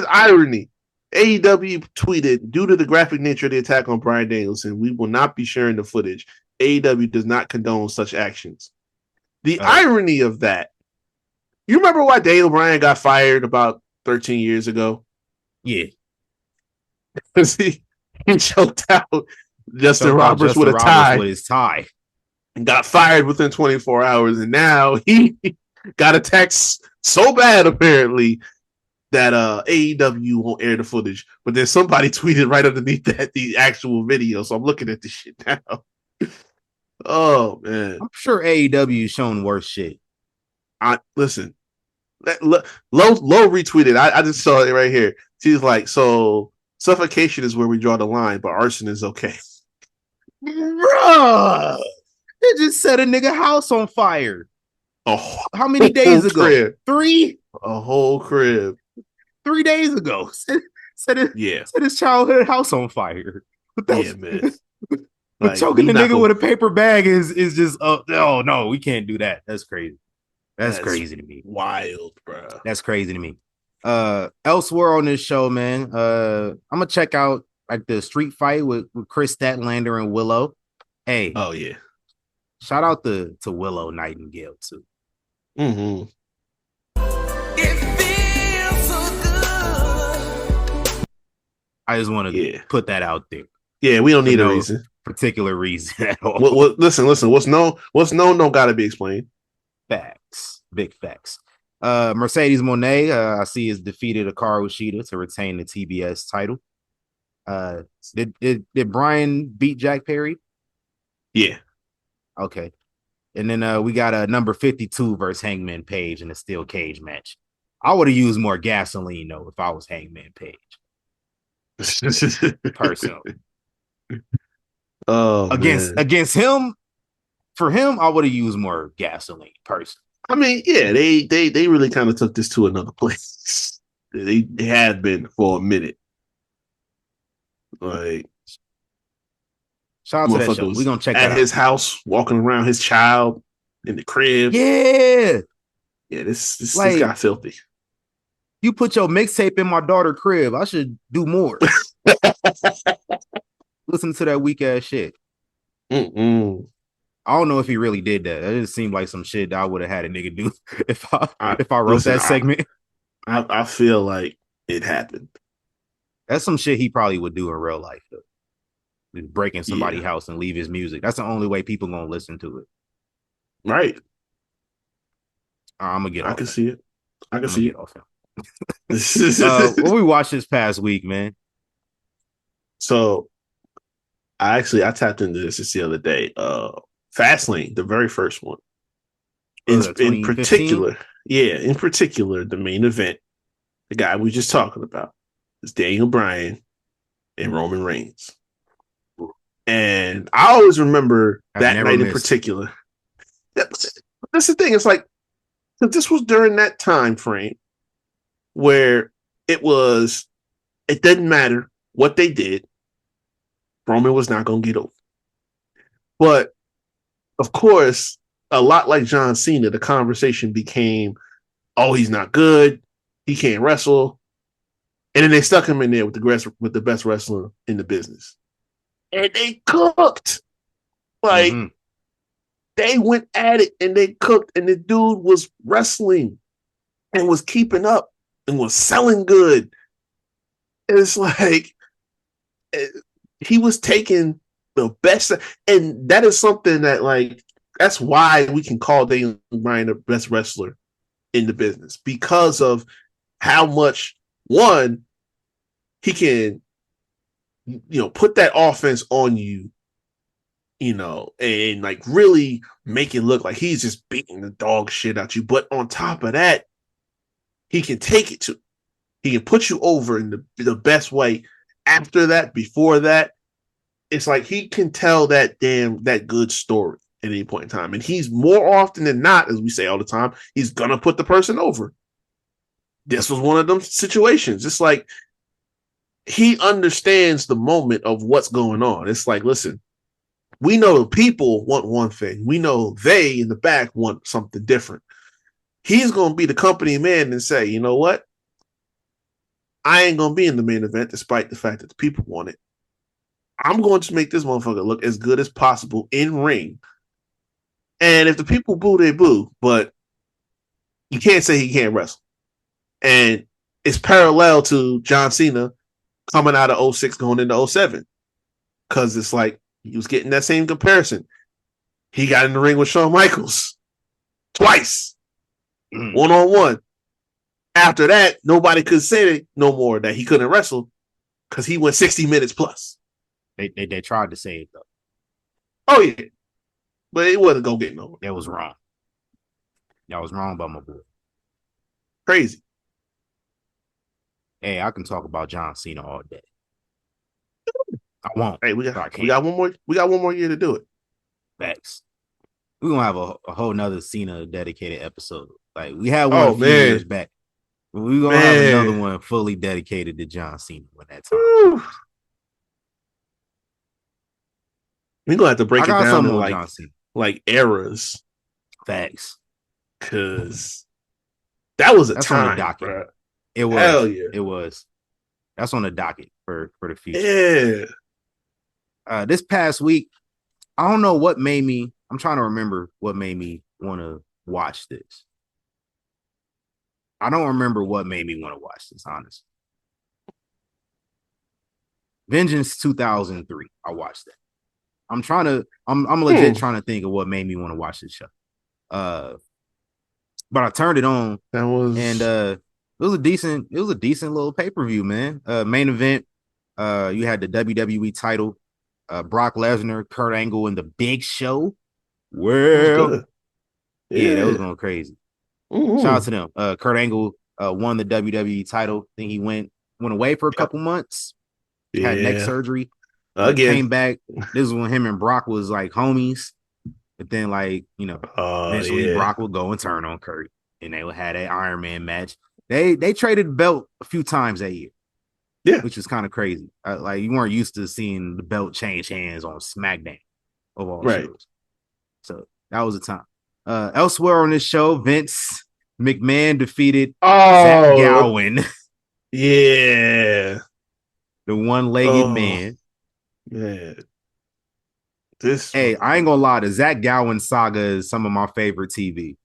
irony. AEW tweeted, due to the graphic nature of the attack on Bryan Danielson, we will not be sharing the footage. AEW does not condone such actions. The irony of that, you remember why Daniel Bryan got fired about 13 years ago? Yeah. Because he choked out Justin Roberts with a tie with his tie. and got fired within 24 hours. And now he got a text so bad, apparently, that AEW won't air the footage. But then somebody tweeted right underneath that the actual video. So I'm looking at this shit now. Oh, man. I'm sure AEW is showing worse shit. Listen, Low retweeted. I just saw it right here. She's like, so suffocation is where we draw the line, but arson is okay. Bruh, they just set a nigga house on fire. Oh, how many days ago? Crib. 3? A whole crib. 3 days ago. Set his childhood house on fire. Yeah, man. But choking the nigga with a paper bag is just oh no, we can't do that. That's crazy. That's crazy to me. Wild, bro. That's crazy to me. Elsewhere on this show, man, I'm gonna check out like the street fight with Chris Statlander and Willow. Hey, oh yeah. Shout out to Willow Nightingale too. Mm-hmm. It feels so good. I just want to put that out there. Yeah, we don't need a reason. Particular reason at all. Listen. What's known don't gotta be explained. Facts. Big facts. Mercedes Moné, I see, has defeated Hikaru Shida to retain the TBS title. Did Brian beat Jack Perry? Yeah. Okay. And then we got a number 52 versus Hangman Page in a steel cage match. I would have used more gasoline though if I was Hangman Page. Personally. Oh, against him, for him, I would have used more gasoline. Personally. I mean, yeah, they really kind of took this to another place. They had been for a minute. Like, shout out to that show. We're gonna check that out. At his house, walking around his child in the crib. Yeah. Yeah, this got filthy. You put your mixtape in my daughter's crib. I should do more. Listen to that weak ass shit. Mm-mm. I don't know if he really did that. It just seemed like some shit that I would have had a nigga do if I wrote that segment. I feel like it happened. That's some shit he probably would do in real life though. Just breaking somebody's house and leave his music. That's the only way people gonna listen to it. Right. I'm gonna get off. I can see it. I can see it. Off him. What we watched this past week, man? So I tapped into this the other day. Fastlane, the very first one. In particular, the main event, the guy we were just talking about is Daniel Bryan and Roman Reigns. And I always remember that night in particular. That's the thing. It's like, this was during that time frame where it didn't matter what they did. Roman was not going to get over. But, of course, a lot like John Cena, the conversation became, oh, he's not good. He can't wrestle. And then they stuck him in there with the best wrestler in the business. And they cooked. Like, they went at it and they cooked. And the dude was wrestling and was keeping up and was selling good. It's like, he was taking the best. And that is something that, like, that's why we can call Daniel Bryan the best wrestler in the business, because of how much, one, he can, put that offense on you, and like really make it look like he's just beating the dog shit out you. But on top of that, he can take it he can put you over in the best way. After that, before that, it's like he can tell that good story at any point in time. And he's more often than not, as we say all the time, he's going to put the person over. This was one of them situations. It's like he understands the moment of what's going on. It's like, listen, we know the people want one thing. We know they in the back want something different. He's going to be the company man and say, you know what? I ain't going to be in the main event despite the fact that the people want it. I'm going to make this motherfucker look as good as possible in ring. And if the people boo, they boo. But you can't say he can't wrestle. And it's parallel to John Cena coming out of 06 going into 07. because it's like he was getting that same comparison. He got in the ring with Shawn Michaels twice, 1-on-1. After that, nobody could say no more that he couldn't wrestle because he went 60 minutes plus. They tried to say it though. Oh yeah, but it wasn't gonna get nowhere. That was wrong. Y'all was wrong about my boy. Crazy. Hey, I can talk about John Cena all day. I won't. Hey, we got one more. We got one more year to do it. Facts. We're gonna have a whole nother Cena dedicated episode. Like we had one a few years back. But we're gonna have another one fully dedicated to John Cena when that time comes. We're gonna have to break it down in like eras. Facts. Cause that's on the docket. Bro. It was. Hell yeah. It was. That's on the docket for the future. Yeah. This past week, I don't know what made me. I'm trying to remember what made me want to watch this. I don't remember what made me want to watch this, honestly. Vengeance 2003. I watched that. I'm legit trying to think of what made me want to watch this show. But I turned it on. It was a decent little pay-per-view, man. Main event. You had the WWE title, Brock Lesnar, Kurt Angle, and the Big Show. Well, yeah, that was going crazy. Shout out to them. Kurt Angle won the WWE title. I think he went away for a couple months. Had neck surgery. Again. Came back. This is when him and Brock was like homies. But then, like, eventually Brock would go and turn on Kurt. And they would have that Iron Man match. They traded the belt a few times that year. Yeah. Which is kind of crazy. Like, you weren't used to seeing the belt change hands on SmackDown of all shows. So that was a time. Elsewhere on this show, Vince McMahon defeated Zach Gowen. Yeah. The one-legged man. Man. Hey, I ain't gonna lie, the Zach Gowen saga is some of my favorite TV.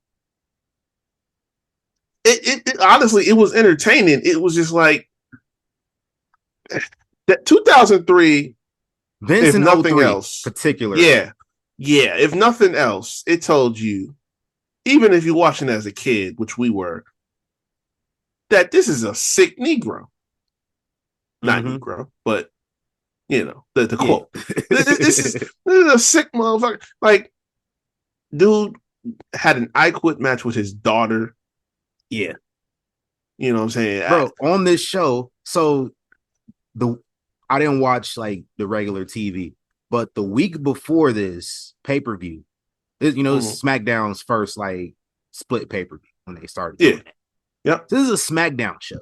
It honestly, it was entertaining. It was just like that 2003. Vince and nothing 03 else, particular. Yeah. If nothing else, it told you, even if you're watching as a kid, which we were, that this is a sick Negro. Not Negro, but the quote. This is a sick motherfucker. Like, dude had an I Quit match with his daughter. Yeah. You know what I'm saying? Bro, on this show, so I didn't watch like the regular TV, but the week before this pay-per-view, this is SmackDown's first like split pay-per-view when they started doing it. Yeah. This is a SmackDown show.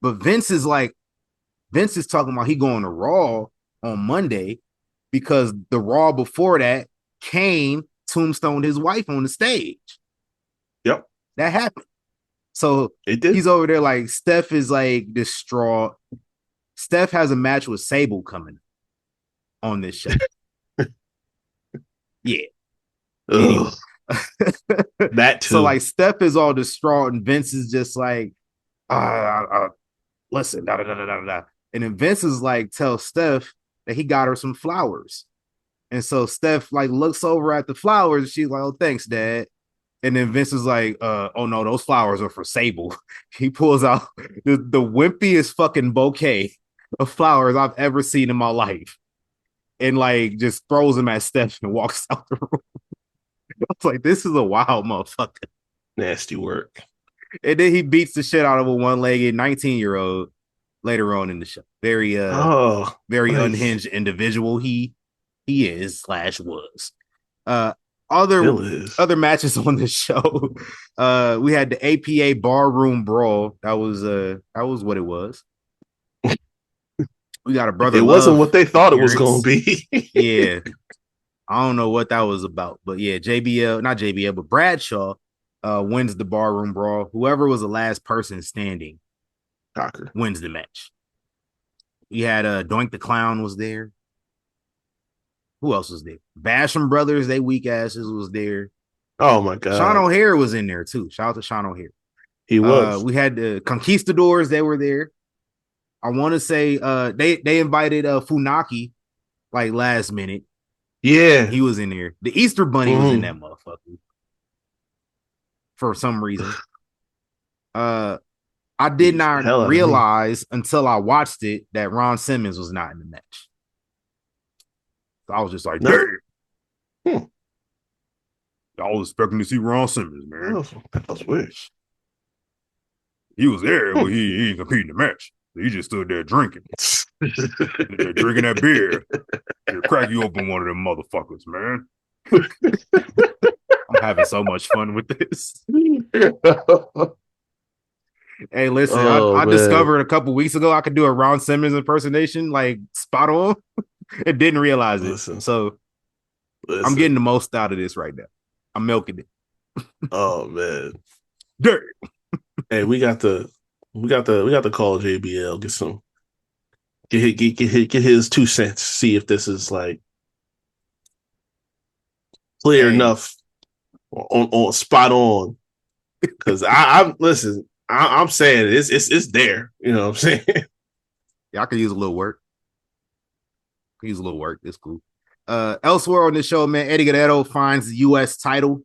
But Vince is talking about he going to Raw on Monday because the Raw before that, Kane tombstoned his wife on the stage. Yep. That happened. So he's over there like Steph is like distraught. Steph has a match with Sable coming on this show. Yeah. Anyway. That too. So like Steph is all distraught and Vince is just like, listen, da da da da da. And then Vince is like, tell Steph that he got her some flowers. And so Steph like looks over at the flowers and she's like, oh, thanks, Dad. And then Vince is like, oh no, those flowers are for Sable. He pulls out the wimpiest fucking bouquet of flowers I've ever seen in my life. And like just throws them at Steph and walks out the room. I was like, this is a wild motherfucker. Nasty work. And then he beats the shit out of a one-legged 19-year-old later on in the show. Very unhinged individual he is / was. Other matches on the show. We had the APA barroom brawl. That was what it was. We got a brother. It wasn't what they thought it was going to be. Yeah. I don't know what that was about, but yeah, not JBL, but Bradshaw wins the barroom brawl. Whoever was the last person standing wins the match. We had Doink the Clown was there. Who else was there? Basham Brothers, they weak asses was there. Oh my god. Sean O'Hare was in there too. Shout out to Sean O'Hare. He was. We had the Conquistadors, they were there. I want to say they invited Funaki like last minute. Yeah. He was in there. The Easter Bunny was in that motherfucker for some reason. I did not realize until I watched it that Ron Simmons was not in the match. So I was just like, damn. I was expecting to see Ron Simmons, man. That was weird. He was there, but he ain't competing in the match. He just stood there drinking. They're drinking that beer. They'll crack you open one of them motherfuckers, man. I'm having so much fun with this. Hey, listen, I discovered a couple weeks ago I could do a Ron Simmons impersonation, like spot on. And didn't realize it. So I'm getting the most out of this right now. I'm milking it. Oh man. Damn. Hey, we got to call JBL, get his 2 cents, see if this is like clear enough on spot on. Because I'm saying it's there. You know what I'm saying? Yeah, I could use a little work. It's cool. Elsewhere on the show, man, Eddie Guerrero finds the U.S. title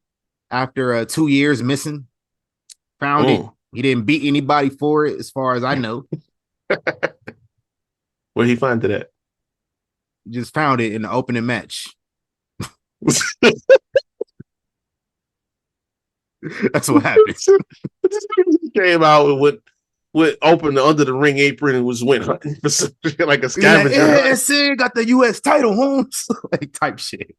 after 2 years missing. Found it. He didn't beat anybody for it, as far as I know. Where'd he find it at? Just found it in the opening match. That's what happened. He came out with opened under the ring apron and went hunting for some shit like a scavenger. Like, Sid got the U.S. title, Holmes. Like type shit.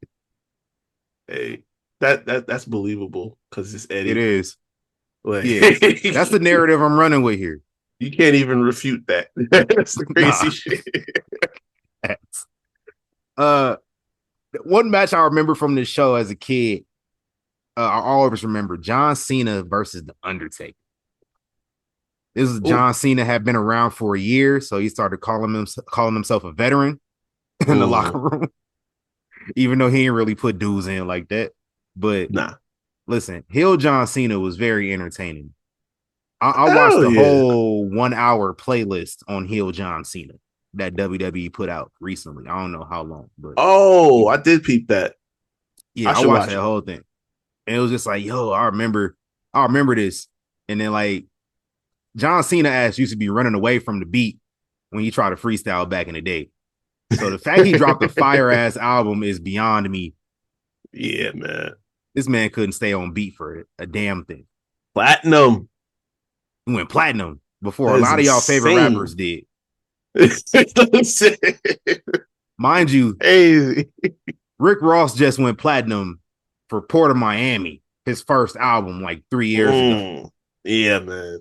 Hey, that's believable because it's Eddie. It is. Like, yeah, that's the narrative I'm running with here. You can't even refute that. That's the crazy shit. One match I remember from this show as a kid, I always remember John Cena versus The Undertaker. This is John Cena had been around for a year, so he started calling himself a veteran in the locker room, even though he didn't really put dudes in like that. But listen, heel John Cena was very entertaining. I watched the whole 1 hour playlist on heel John Cena that WWE put out recently. I don't know how long, but I did peep that. Yeah, I watched that whole thing. And it was just like, yo, I remember this. And then like John Cena ass used to be running away from the beat when he tried to freestyle back in the day. So the fact he dropped a fire ass album is beyond me. Yeah, man. This man couldn't stay on beat for a damn thing. Platinum. He went platinum before a lot of y'all favorite rappers did. Mind you, Rick Ross just went platinum for Port of Miami, his first album like 3 years ago. Yeah, man.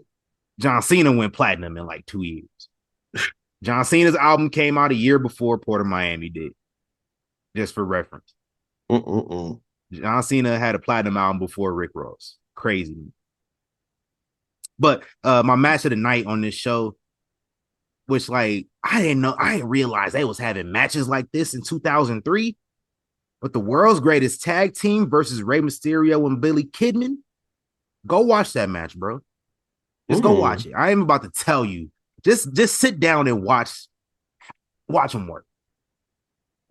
John Cena went platinum in like 2 years. John Cena's album came out a year before Port of Miami did, just for reference. John Cena had a platinum album before Rick Ross. Crazy. But my match of the night on this show, which like I didn't realize they was having matches like this in 2003. But the world's greatest tag team versus Rey Mysterio and Billy Kidman. Go watch that match, bro. Just go watch it. I am about to tell you. Just sit down and watch them work.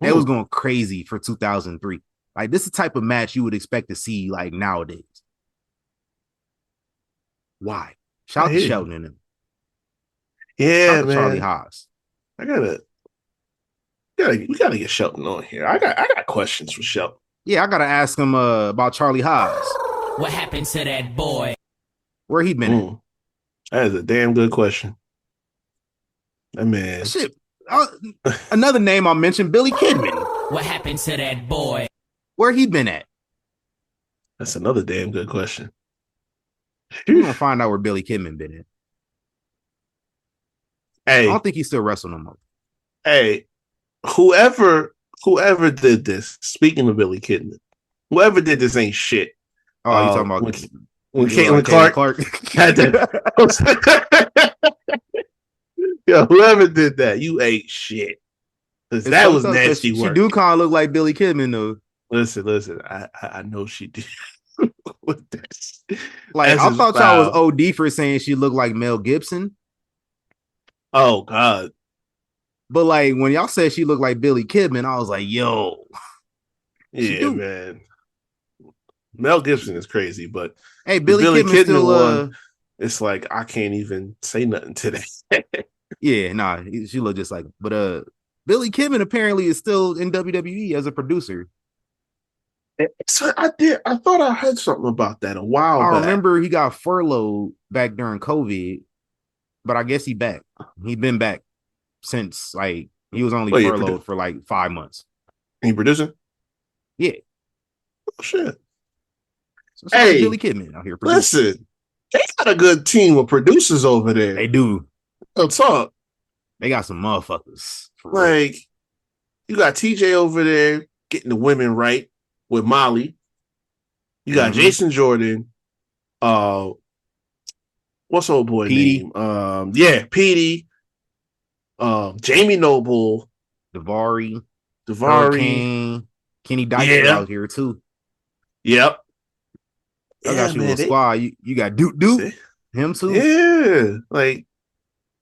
They was going crazy for 2003. Like this is the type of match you would expect to see like nowadays. Why? Shout out to Shelton and them. Yeah, man. Charlie Haas. We gotta get Shelton on here. I got questions for Shelton. Yeah, I gotta ask him about Charlie Haas. What happened to that boy? Where he been at? That is a damn good question. That man. Shit. Another name I'll mention, Billy Kidman. What happened to that boy? Where he been at? That's another damn good question. We're gonna find out where Billy Kidman been at. Hey, I don't think he's still wrestling no more. Hey, whoever did this, speaking of Billy Kidman, whoever did this ain't shit. Oh, you talking about when Caitlin Clark had that? Yo, whoever did that, you ain't shit. Because that was nasty work. She do kind of look like Billy Kidman, though. Listen. I know she did. With this. Like, I thought y'all was OD for saying she looked like Mel Gibson. Oh, God. But like when y'all said she looked like Billy Kidman, I was like, yo, she Yeah, do. man. Mel Gibson is crazy, but Hey, the Billy Billy Kidman Kidman still one, it's like I can't even say nothing to that. yeah, nah, she looked just like, but Billy Kidman apparently is still in WWE as a producer. So I thought I heard something about that a while I back. remember he got furloughed back during COVID, but I guess he back. He been back since like he was only Oh yeah, furloughed for like 5 months. he producing? Yeah. Oh shit. So shout out to Billy Hey, Kidman out here producing. listen, they got a good team of producers over there. They do. Real talk. They got some motherfuckers for real. Like you got TJ over there getting the women right with Molly. You got Jason Jordan. Uh, what's old boy Petey, name? Yeah, Petey. Jamie Noble, Davari, Davari. Hurricane, Kenny Dykstra Yeah. out here too. Yep. I Yeah, got you a man. little squad. You got Duke, They, him too. yeah. Like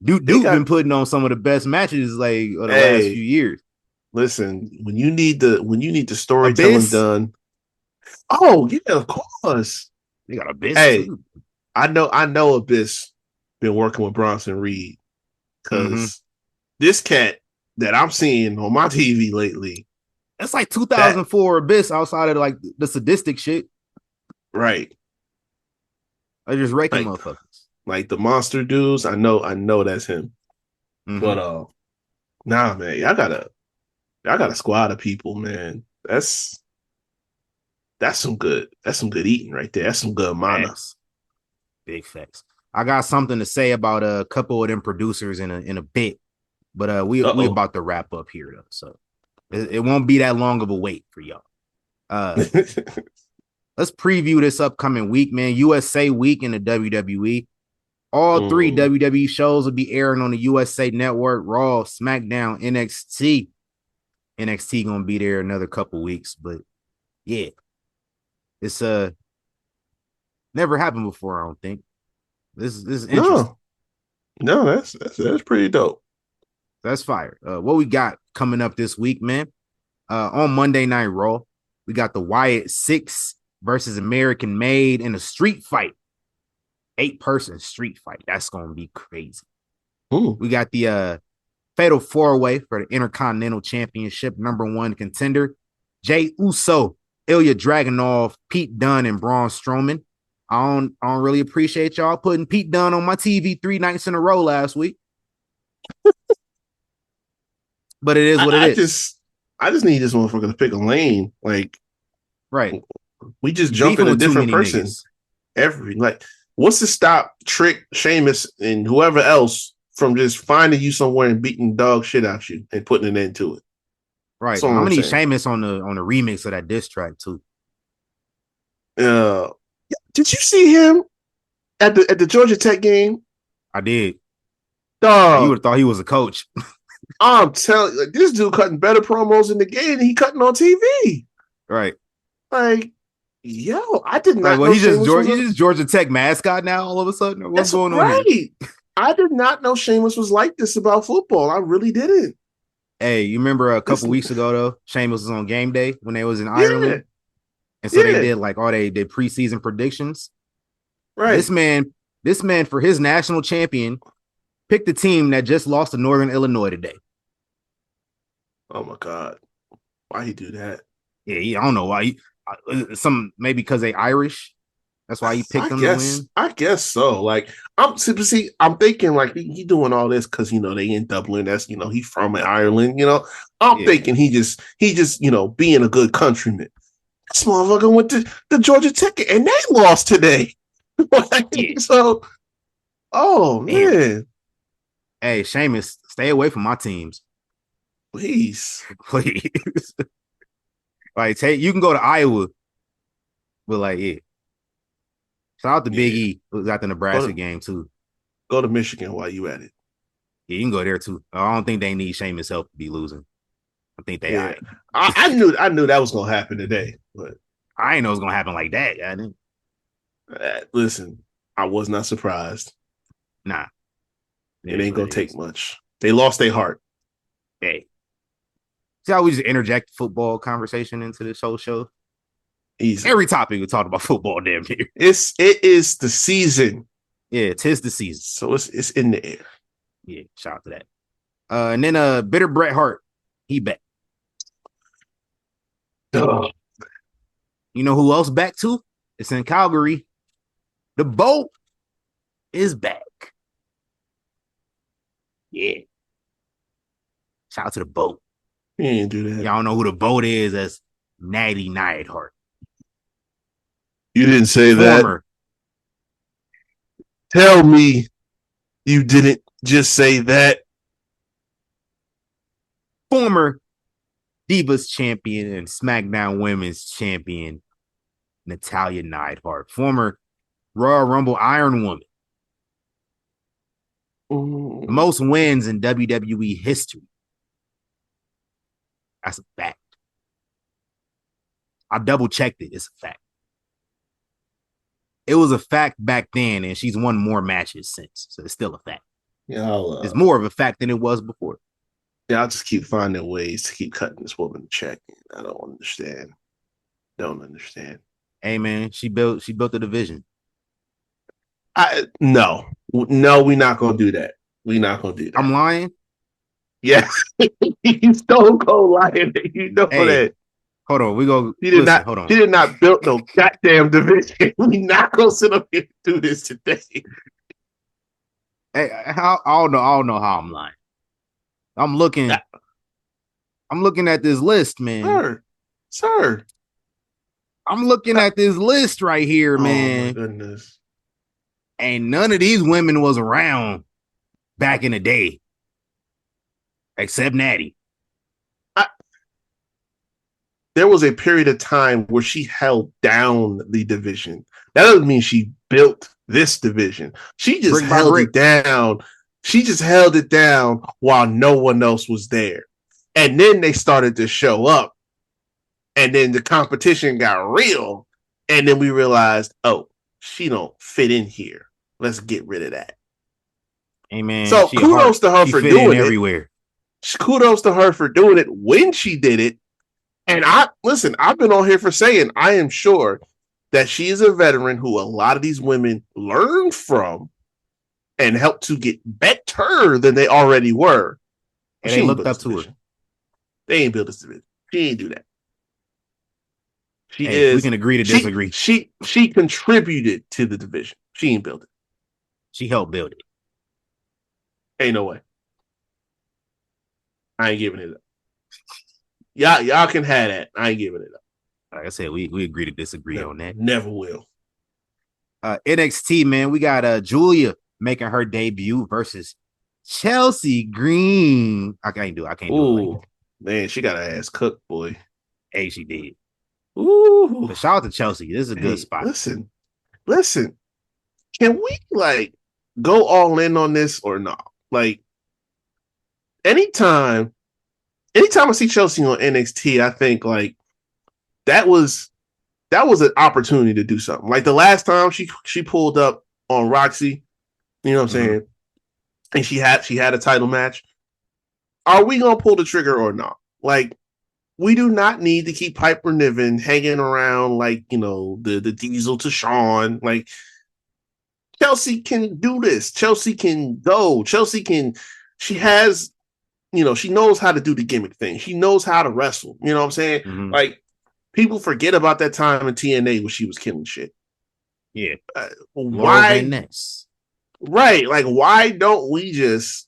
they Duke got been putting on some of the best matches like of the last few hey, years. listen, when you need the storytelling Abyss, done. Oh, yeah, of course. they got Abyss Hey, too. I know Abyss been working with Bronson Reed Mm-hmm. because this cat that I'm seeing on my TV lately, That's like that 2004 Abyss outside of like the sadistic shit. right, I just wrecking like motherfuckers. like the monster dudes, I know that's him. Mm-hmm. But nah, man, y'all got a squad of people, man. That's some good eating right there. That's some good mana. Facts. Big facts. I got something to say about a couple of them producers in a bit, but we Uh-oh. about to wrap up here though, so it won't be that long of a wait for y'all. Uh, let's preview this upcoming week, man. USA week in the WWE. All three Mm. WWE shows will be airing on the USA Network: Raw, SmackDown, NXT. NXT gonna be there another couple weeks, but yeah, it's never happened before. I don't think this is interesting. No, no, that's pretty dope. That's fire. What we got coming up this week, man? On Monday Night Raw, we got the Wyatt Six versus American Made in a street fight. 8-person street fight. That's gonna be crazy. Mm. We got the Fatal 4-Way for the Intercontinental Championship, #1 contender. Jay Uso, Ilya Dragunov, Pete Dunne, and Braun Strowman. I don't really appreciate y'all putting Pete Dunne on my TV 3 nights in a row last week. But it is what it I is. just need this motherfucker to pick a lane. Like Right. we just You jump in beefing a with too different many person. niggas. What's to stop Trick, Sheamus, and whoever else from just finding you somewhere and beating dog shit out you and putting an end to it? Right. That's all I'm I'm gonna need saying. Sheamus on the remix of that diss track too. Uh, did you see him at the Georgia Tech game? I did. You would Dog, have thought he was a coach. I'm telling you, like, this dude cutting better promos in the game than he cutting on TV. Right. Like, yo, I did Like, not well, know Sheamus was He's just Georgia Tech mascot now all of a sudden. What's that's going on here? right. I did not know Sheamus was like this about football. I really didn't. Hey, you remember a couple Listen, weeks ago though, Sheamus was on game day when they was in yeah, Ireland. And so they yeah, did like all they did preseason predictions. This right. man for his national champion picked the team that just lost to Northern Illinois today. Oh my God, why he do that? Yeah, I don't know why. Some maybe because they Irish. That's why he picked them to win. I guess so. Like I'm thinking like he doing all this because they in Dublin. That's he from Ireland. I'm Yeah, thinking he just being a good countryman. This motherfucker went to the Georgia Tech and they lost today. yeah. So, oh Damn. man, Hey, Sheamus, stay away from my teams, please. please. Like, you can go to Iowa, but like, yeah. Shout out to Big Yeah, E, who's at the Nebraska game too. go to Michigan while you at it. Yeah, you can go there too. I don't think they need Sheamus' help to be losing. I think they. Yeah, Right. I knew that was gonna happen today, but I didn't know it was gonna happen like that. I didn't. listen, I was not surprised. Nah, It ain't gonna take much. They lost their heart. Hey, see how we just interject football conversation into this whole show? Easy. Every topic we talked about football, damn near. It is the season. Yeah, 'tis the season. So it's in the air. Yeah, shout out to that. And then Bitter Bret Hart, he back. Duh. You know who else back too? It's in Calgary. The boat is back. Yeah. Shout out to the boat. You ain't do that. Y'all know who the boat is. That's Natty Neidhart. You didn't say Former. that. Tell me you didn't just say that. Former Divas champion and SmackDown Women's champion, Natalya Neidhart. Former Royal Rumble Iron Woman. The most wins in WWE history. That's a fact. I double checked it. It's a fact. It was a fact back then, and she's won more matches since. So it's still a fact. Yeah, it's more of a fact than it was before. Yeah, I'll just keep finding ways to keep cutting this woman a check. I don't understand. Don't understand. Hey man, she built the division. No, we're not gonna do that. We're not gonna do that. I'm lying. Yes, you stone cold lying. You know that. Hold on, we go. She did not. Hold on. She did not build no goddamn division. We not gonna sit up here and do this today. Hey, I don't know how I'm lying. I'm looking at this list, man. Sir. I'm looking at this list right here, man. Oh my goodness. And none of these women was around back in the day. Except Natty. There was a period of time where she held down the division. That doesn't mean she built this division. She just held it down. She just held it down while no one else was there. And then they started to show up. And then the competition got real. And then we realized, oh, she don't fit in here. Let's get rid of that. Amen. So kudos to her for doing it. Everywhere. Kudos to her for doing it when she did it. And I've been on here for saying I am sure that she is a veteran who a lot of these women learned from and helped to get better than they already were. And they looked up to her. They ain't built this division. She ain't do that. We can agree to disagree. She contributed to the division. She ain't built it. She helped build it. Ain't no way. I ain't giving it up. Y'all can have that. I ain't giving it up. Like I said, we agree to disagree on that. Never will. NXT, man, we got Julia making her debut versus Chelsea Green. I can't do it. Ooh, man, she got her ass cooked, boy. Hey, she did. Ooh. But shout out to Chelsea. This is a good spot. Listen. Can we go all in on this or not? Anytime I see Chelsea on NXT, I think that was an opportunity to do something. Like the last time she pulled up on Roxy, you know what I'm saying? And she had a title match. Are we gonna pull the trigger or not? We do not need to keep Piper Niven hanging around the Diesel to Sean. Chelsea can do this. Chelsea can go. She has, she knows how to do the gimmick thing. She knows how to wrestle. You know what I'm saying? Mm-hmm. People forget about that time in TNA when she was killing shit. Yeah. Why? Right. Why don't we just,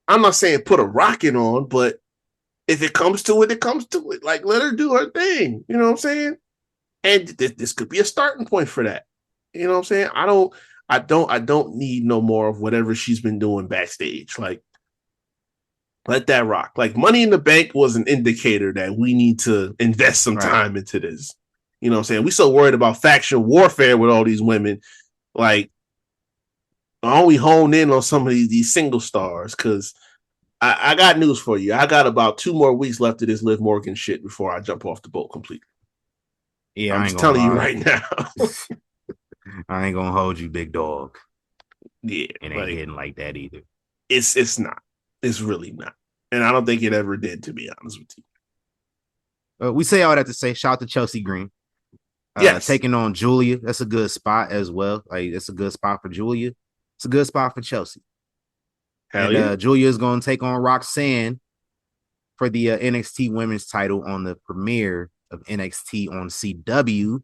I'm not saying put a rocket on, but if it comes to it, it comes to it. Let her do her thing. You know what I'm saying? And this could be a starting point for that. You know what I'm saying? I don't need no more of whatever she's been doing backstage. Let that rock. Money in the Bank was an indicator that we need to invest some time into this. You know what I'm saying? We so worried about faction warfare with all these women. Why don't we hone in on some of these single stars? Because I got news for you. I got about 2 more weeks left of this Liv Morgan shit before I jump off the boat completely. Yeah, I'm just telling you right now. I ain't gonna hold you, big dog. Yeah, it ain't hitting like that either. It's not. It's really not. And I don't think it ever did, to be honest with you. We say all that to say, shout out to Chelsea Green. Yes. Taking on Julia. That's a good spot as well. Like, it's a good spot for Julia. It's a good spot for Chelsea. Hell yeah. Julia is going to take on Roxanne for the NXT Women's title on the premiere of NXT on CW,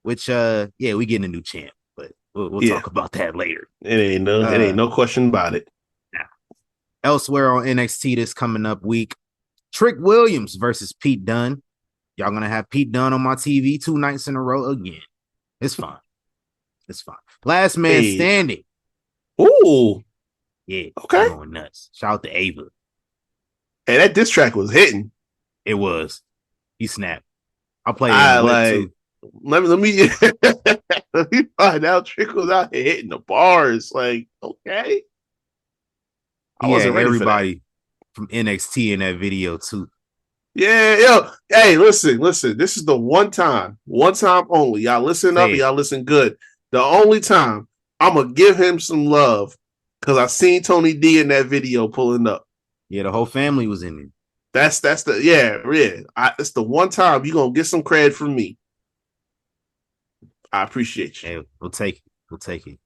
which, we getting a new champ, but we'll talk about that later. It ain't no question about it. Now, elsewhere on NXT this coming up week, Trick Williams versus Pete Dunne. Y'all going to have Pete Dunne on my TV 2 nights in a row again. It's fine. It's fine. Last man standing. Ooh. Yeah. Okay. Going nuts. Shout out to Ava. Hey, that diss track was hitting. It was. He snapped. I'll play it too. Let me let me find out. Trick was out here hitting the bars. Like, okay. I wasn't ready everybody from NXT in that video too. Yeah, yo. Hey, listen. This is the one time only. Y'all listen up, y'all listen good. The only time I'm gonna give him some love because I seen Tony D in that video pulling up. Yeah, the whole family was in it. That's the it's the one time you're gonna get some credit from me. I appreciate you. Hey, we'll take it.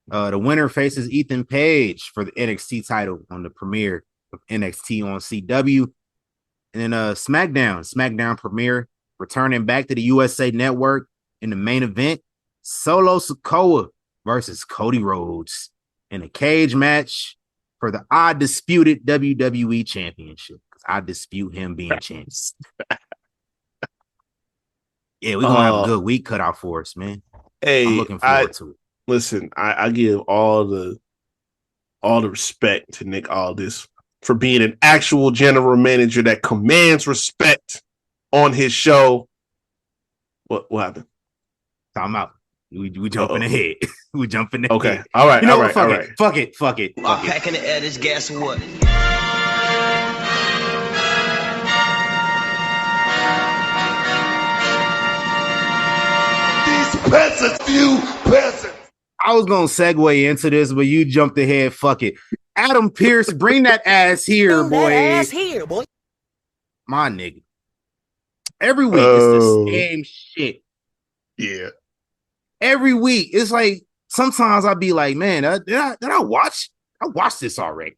The winner faces Ethan Page for the NXT title on the premiere of NXT on CW. And then SmackDown premiere, returning back to the USA Network in the main event, Solo Sikoa versus Cody Rhodes in a cage match for the undisputed WWE Championship. Because I dispute him being champion. Yeah, we're gonna have a good week cut out for us, man. Hey, I'm looking forward to it. Listen, I give all the respect to Nick Aldis for being an actual general manager that commands respect on his show. What happened? Time out. We jumping ahead. We jumping ahead. Okay. All right. All right. Fuck it. I'm packing the edits. Guess what? These peasants. I was gonna segue into this, but you jumped ahead. Fuck it. Adam Pearce, bring that ass here, boy. My nigga. Every week it's the same shit. Yeah. Every week. It's like sometimes I'll be like, man, did I watch? I watched this already.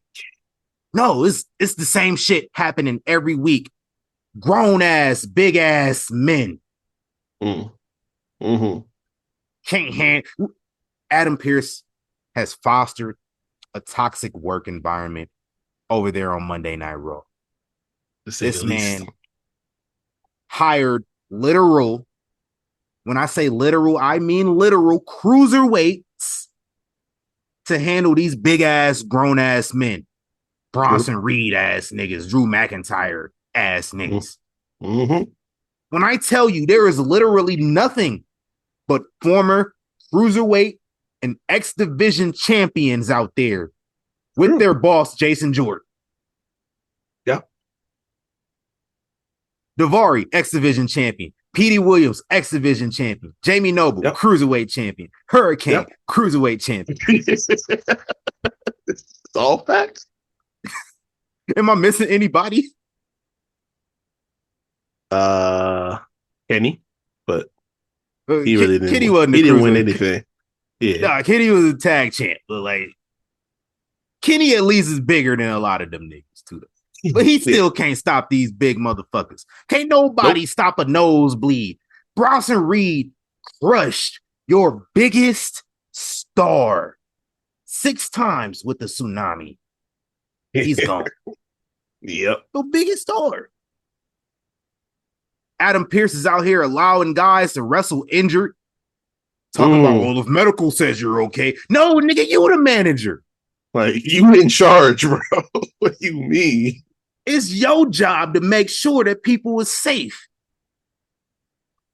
No, it's the same shit happening every week. Grown ass, big ass men. Mm-hmm. Adam Pearce has fostered a toxic work environment over there on Monday Night Raw. This man hired literal, when I say literal, I mean literal cruiserweights to handle these big ass, grown ass men. Bronson Reed ass niggas, Drew McIntyre ass niggas. Mm-hmm. When I tell you there is literally nothing but former cruiserweight and X Division champions out there with their boss, Jason Jordan. Yeah. Daivari, X Division champion. Petey Williams, X Division champion. Jamie Noble, cruiserweight champion. Hurricane, cruiserweight champion. It's all facts. Am I missing anybody? Kenny, but he really didn't. Kenny wasn't. He didn't win anything. Yeah, nah, Kenny was a tag champ, but like Kenny at least is bigger than a lot of them niggas too. But he still can't stop these big motherfuckers. Can't nobody stop a nosebleed. Bronson Reed crushed your biggest star 6 times with the tsunami. He's gone. Yep. The biggest star. Adam Pearce is out here allowing guys to wrestle injured. Talking about, well, if medical says you're okay. No, nigga, you the manager. Like, you in charge, bro. What do you mean? It's your job to make sure that people is safe.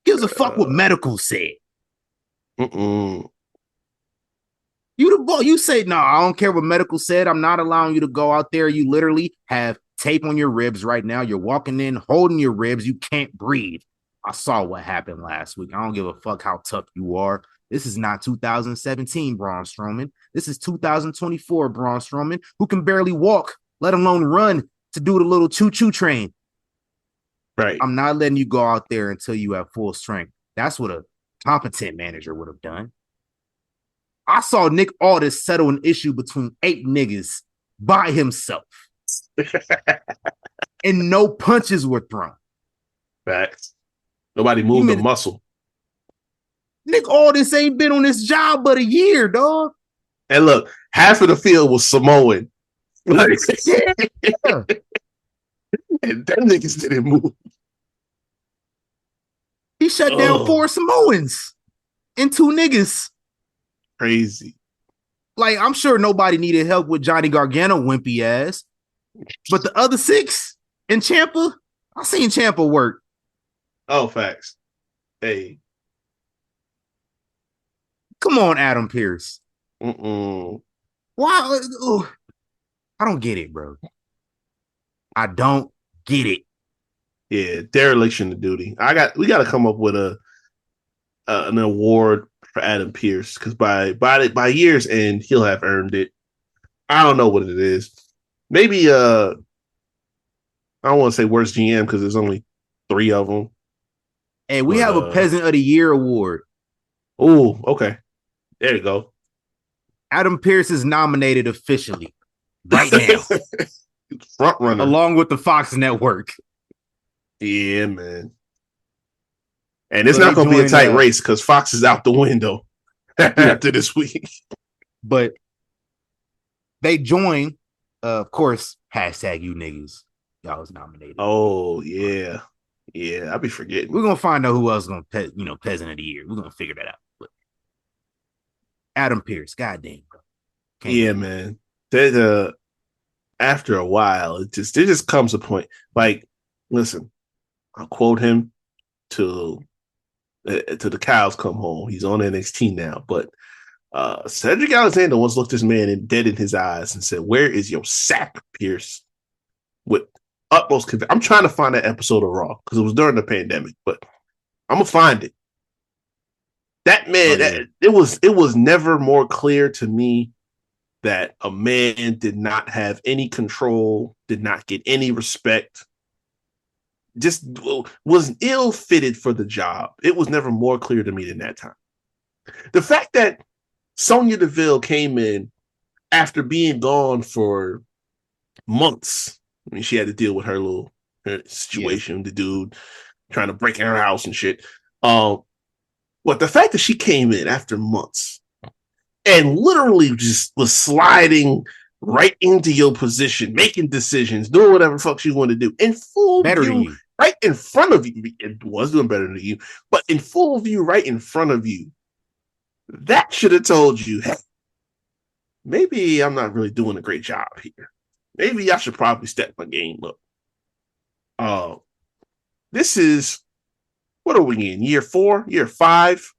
Gives a fuck what medical said. You the boss. You say, no, I don't care what medical said. I'm not allowing you to go out there. You literally have tape on your ribs right now. You're walking in, holding your ribs. You can't breathe. I saw what happened last week. I don't give a fuck how tough you are. This is not 2017 Braun Strowman. This is 2024 Braun Strowman, who can barely walk, let alone run to do the little choo-choo train. Right. I'm not letting you go out there until you have full strength. That's what a competent manager would have done. I saw Nick Aldis settle an issue between 8 niggas by himself. And no punches were thrown. Facts. Nobody moved a muscle. Nick Aldis ain't been on this job but a year, dog. And look, half of the field was Samoan. Like, Yeah. and them niggas didn't move. He shut down 4 Samoans and 2 niggas. Crazy. Like, I'm sure nobody needed help with Johnny Gargano wimpy ass. But the other 6 in Ciampa, I seen Ciampa work. Oh, facts. Hey. Come on, Adam Pearce. Mm-mm. Why? I don't get it, bro. I don't get it. Yeah, dereliction of duty. We got to come up with an award for Adam Pearce because by year's end he'll have earned it. I don't know what it is. Maybe I don't want to say worst GM because there's only 3 of them. And we have a Peasant of the Year award. Oh, okay. There you go. Adam Pearce is nominated officially right now. Front runner. Along with the Fox Network. Yeah, man. And it's not going to be a tight race because Fox is out the window after this week. But they join, of course, hashtag you niggas. Y'all was nominated. Oh, yeah. Yeah, I'll be forgetting. We're going to find out who else is going to, Peasant of the Year. We're going to figure that out. But Adam Pearce, goddamn, bro. Yeah, man. After a while, it just comes a point. Like, listen, I'll quote him till the cows come home. He's on NXT now, but Cedric Alexander once looked this man dead in his eyes and said, "Where is your sack, Pearce?" With utmost conviction. I'm trying to find that episode of Raw because it was during the pandemic, but I'm gonna find it. That man, it was never more clear to me that a man did not have any control, did not get any respect, just was ill-fitted for the job. It was never more clear to me than that time. The fact that Sonya Deville came in after being gone for months. I mean, she had to deal with her situation, the dude trying to break in her house and shit. But the fact that she came in after months and literally just was sliding right into your position, making decisions, doing whatever fuck she wanted to do in full better view, than you. right in front of you. It was doing better than you, but in full view, right in front of you. That should have told you, hey, maybe I'm not really doing a great job here. Maybe I should probably step my game up. This is, what are we in? Year 4, year 5?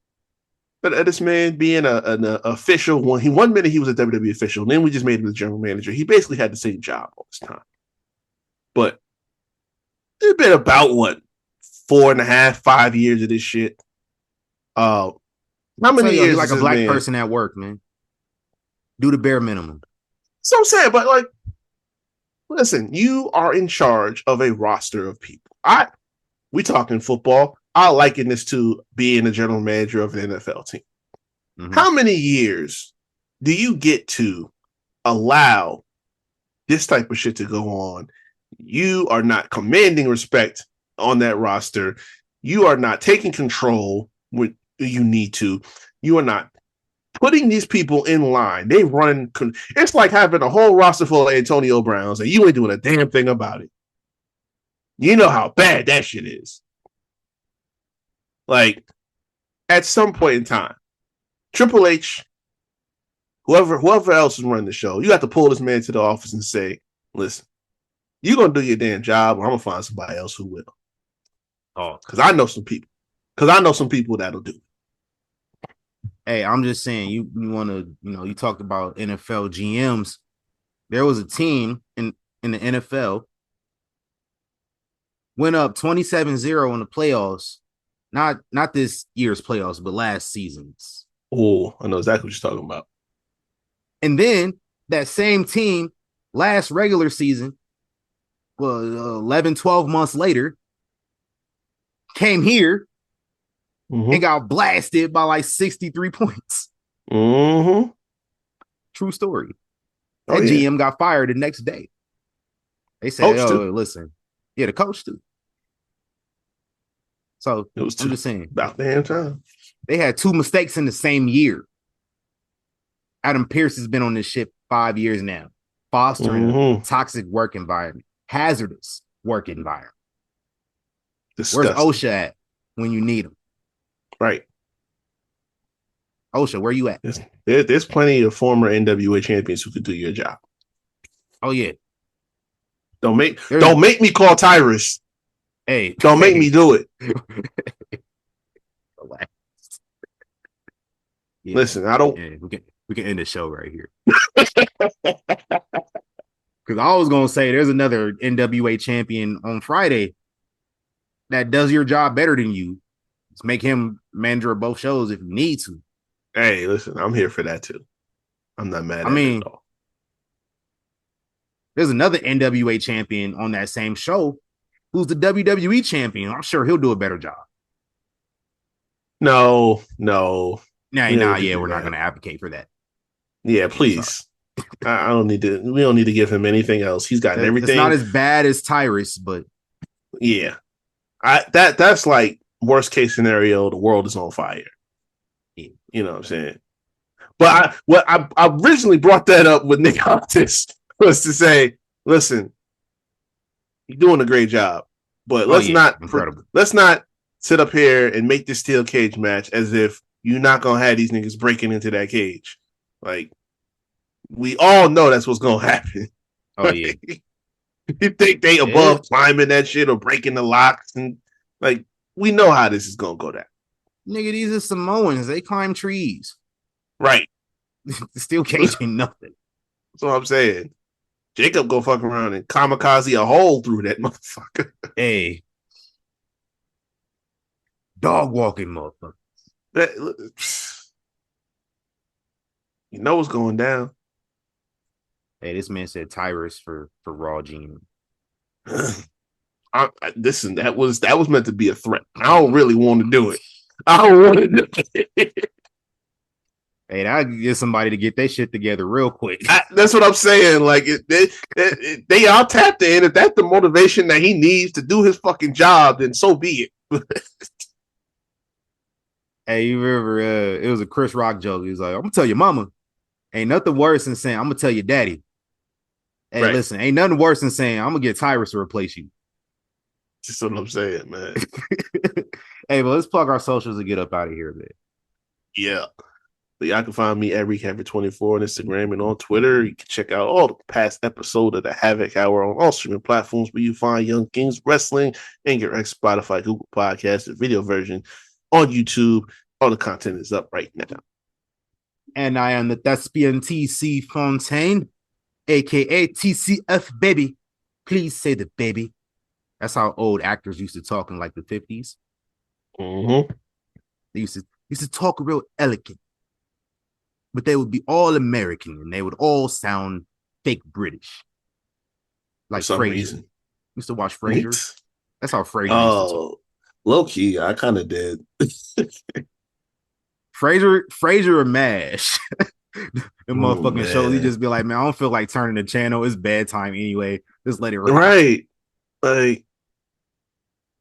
But this man being an official, one minute he was a WWE official, then we just made him the general manager. He basically had the same job all this time. But it's been about 4.5, 5 years of this shit. How many years? Like a black person at work, man. Do the bare minimum. So I'm saying, but like, listen, you are in charge of a roster of people. We talking football. I liken this to being a general manager of an NFL team. Mm-hmm. How many years do you get to allow this type of shit to go on? You are not commanding respect on that roster. You are not taking control when you need to. You are not putting these people in line. They run. It's like having a whole roster full of Antonio Browns and you ain't doing a damn thing about it. You know how bad that shit is. Like, at some point in time, Triple H, whoever else is running the show, you have to pull this man to the office and say, listen, you're going to do your damn job or I'm going to find somebody else who will. Oh, because I know some people. Because I know some people that'll do it. Hey, I'm just saying, you want to, you talked about NFL GMs. There was a team in the NFL, went up 27-0 in the playoffs. Not this year's playoffs, but last season's. Oh, I know exactly what you're talking about. And then that same team, last regular season, 11, 12 months later, came here and got blasted by like 63 points. True story. That GM got fired the next day. They said, listen. Yeah, the coach too. So I'm just saying. About the damn time. They had 2 mistakes in the same year. Adam Pearce has been on this shit 5 years now. Fostering a toxic work environment. Hazardous work environment. Disgusting. Where's OSHA at when you need him? Right. OSHA, where you at? There's plenty of former NWA champions who could do your job. Oh yeah. Don't make me call Tyrus. Hey, don't make me do it. Yeah, listen, I don't. Yeah, we can end the show right here. Because I was gonna say there's another NWA champion on Friday that does your job better than you. Let's make him manager of both shows if you need to. Hey, listen, I'm here for that too. I'm not mad at it at all. There's another NWA champion on that same show who's the WWE champion. I'm sure he'll do a better job. No. We're not going to advocate for that. Yeah, please. I don't need to. We don't need to give him anything else. He's got everything. It's not as bad as Tyrus, but yeah, that's like worst case scenario. The world is on fire. Yeah. You know what I'm saying? But I originally brought that up with Nick Hontis was to say, listen, you're doing a great job, but let's not sit up here and make this steel cage match as if you're not gonna have these niggas breaking into that cage. Like, we all know that's what's gonna happen. Oh yeah. You think they above climbing that shit or breaking the locks, and like, we know how this is gonna go down. Nigga, these are Samoans. They climb trees. Right. Steel cage ain't nothing. That's what I'm saying. Jacob go fuck around and kamikaze a hole through that motherfucker. Hey. Dog walking motherfucker. You know what's going down. Hey, this man said Tyrus for Raw GM. Listen, that was meant to be a threat. I don't really want to do it. I don't want to do it. Hey, I get somebody to get their shit together real quick. That's what I'm saying. Like, they all tapped in. If that's the motivation that he needs to do his fucking job, then so be it. Hey, you remember it was a Chris Rock joke. He was like, I'm gonna tell your mama. Ain't nothing worse than saying, I'm gonna tell your daddy. Hey, right. Listen, ain't nothing worse than saying, I'm gonna get Tyrus to replace you. That's what I'm saying, man. Hey, but let's plug our socials and get up out of here, man. Yeah. So y'all can find me at Recapper24 on Instagram and on Twitter. You can check out all the past episodes of the Havoc Hour on all streaming platforms where you find Young Kings Wrestling and your Spotify, Google Podcasts, the video version on YouTube. All the content is up right now. And I am the thespian TC Fontaine, aka TCF baby. Please say the baby. That's how old actors used to talk in like the 50s. Mm-hmm. They used to talk real elegant, but they would be all American and they would all sound fake British. Like Frasier. Used to watch Frasier. That's how Frasier used to talk. Low key, I kind of did. Frasier or MASH. The motherfucking shows, he just be like, man, I don't feel like turning the channel. It's bedtime anyway. Just let it run. Right. Like,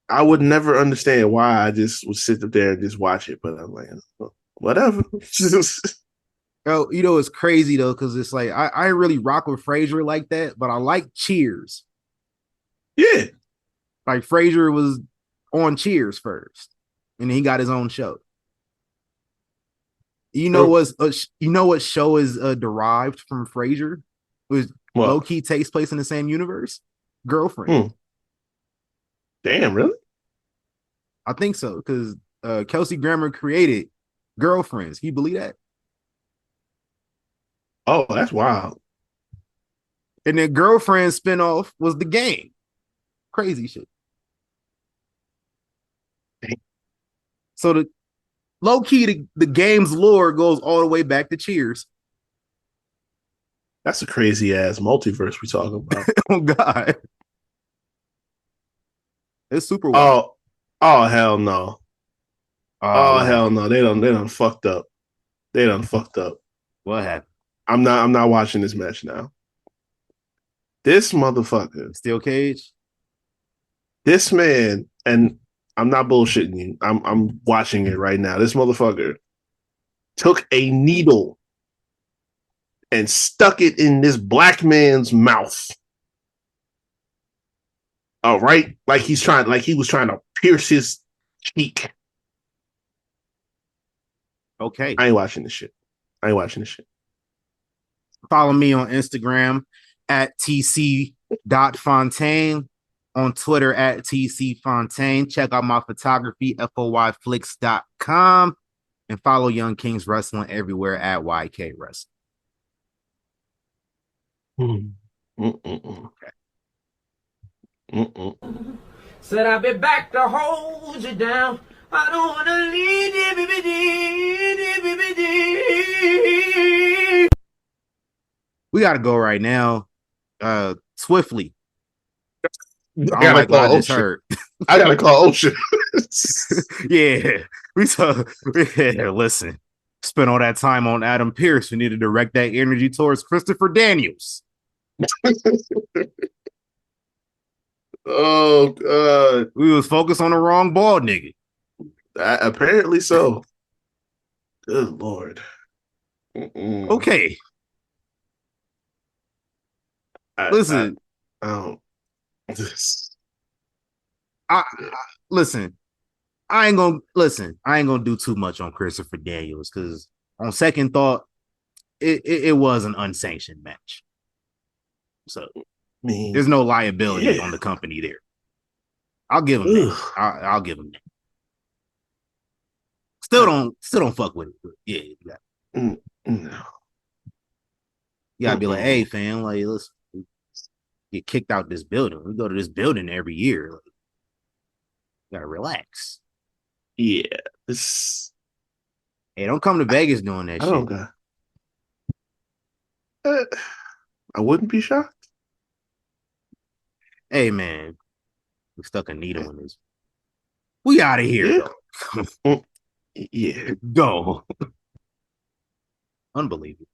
I would never understand why I just would sit up there and just watch it, but I'm like, whatever. Oh, you know, it's crazy though, because it's like I really rock with Frasier like that, but I like Cheers. Yeah. Like Frasier was on Cheers first, and then he got his own show. You know what show is derived from Frasier? Was low key takes place in the same universe? Girlfriend. Damn, really? I think so, because Kelsey Grammer created Girlfriends. Can you believe that? Oh, that's wild. And then Girlfriend spinoff was The Game. Crazy shit. So the low key, the Game's lore goes all the way back to Cheers. That's a crazy ass multiverse we talking about. Oh God. It's super well. Oh hell no. Oh, Oh what hell happened? no. They done fucked up. They done fucked up. What happened? I'm not watching this match now. This motherfucker, Steel cage? this man, and I'm not bullshitting you. I'm watching it right now. This motherfucker took a needle and stuck it in this black man's mouth. All right, like he was trying to pierce his cheek. Okay. I ain't watching this shit. I ain't watching this shit. Follow me on Instagram at tc.fontaine, on Twitter at tcfontaine. Check out my photography, foyflix.com, and follow Young Kings Wrestling everywhere at YK Wrestling. Said I'll be back to hold you down. I don't wanna leave you. We got to go right now. Swiftly. I I don't gotta like what I call just Ocean. heard. I gotta call Ocean. Yeah. Listen. Spent all that time on Adam Pearce. We need to direct that energy towards Christopher Daniels. Oh god. We was focused on the wrong ball, nigga. Apparently so. Good lord. Okay. Listen. I don't. Listen. I ain't gonna do too much on Christopher Daniels because on second thought, it was an unsanctioned match. So there's no liability on the company there. I'll give him that. I'll give him that. Still don't fuck with it. Yeah, no. You gotta be like, hey, fam, like let's get kicked out this building. We go to this building every year. Like, gotta relax. Yeah, this. Hey, don't come to Vegas doing that I shit. don't got. I wouldn't be shocked. Hey, man, we stuck a needle in this. We out of here, Yeah. Yeah. Go. Unbelievable.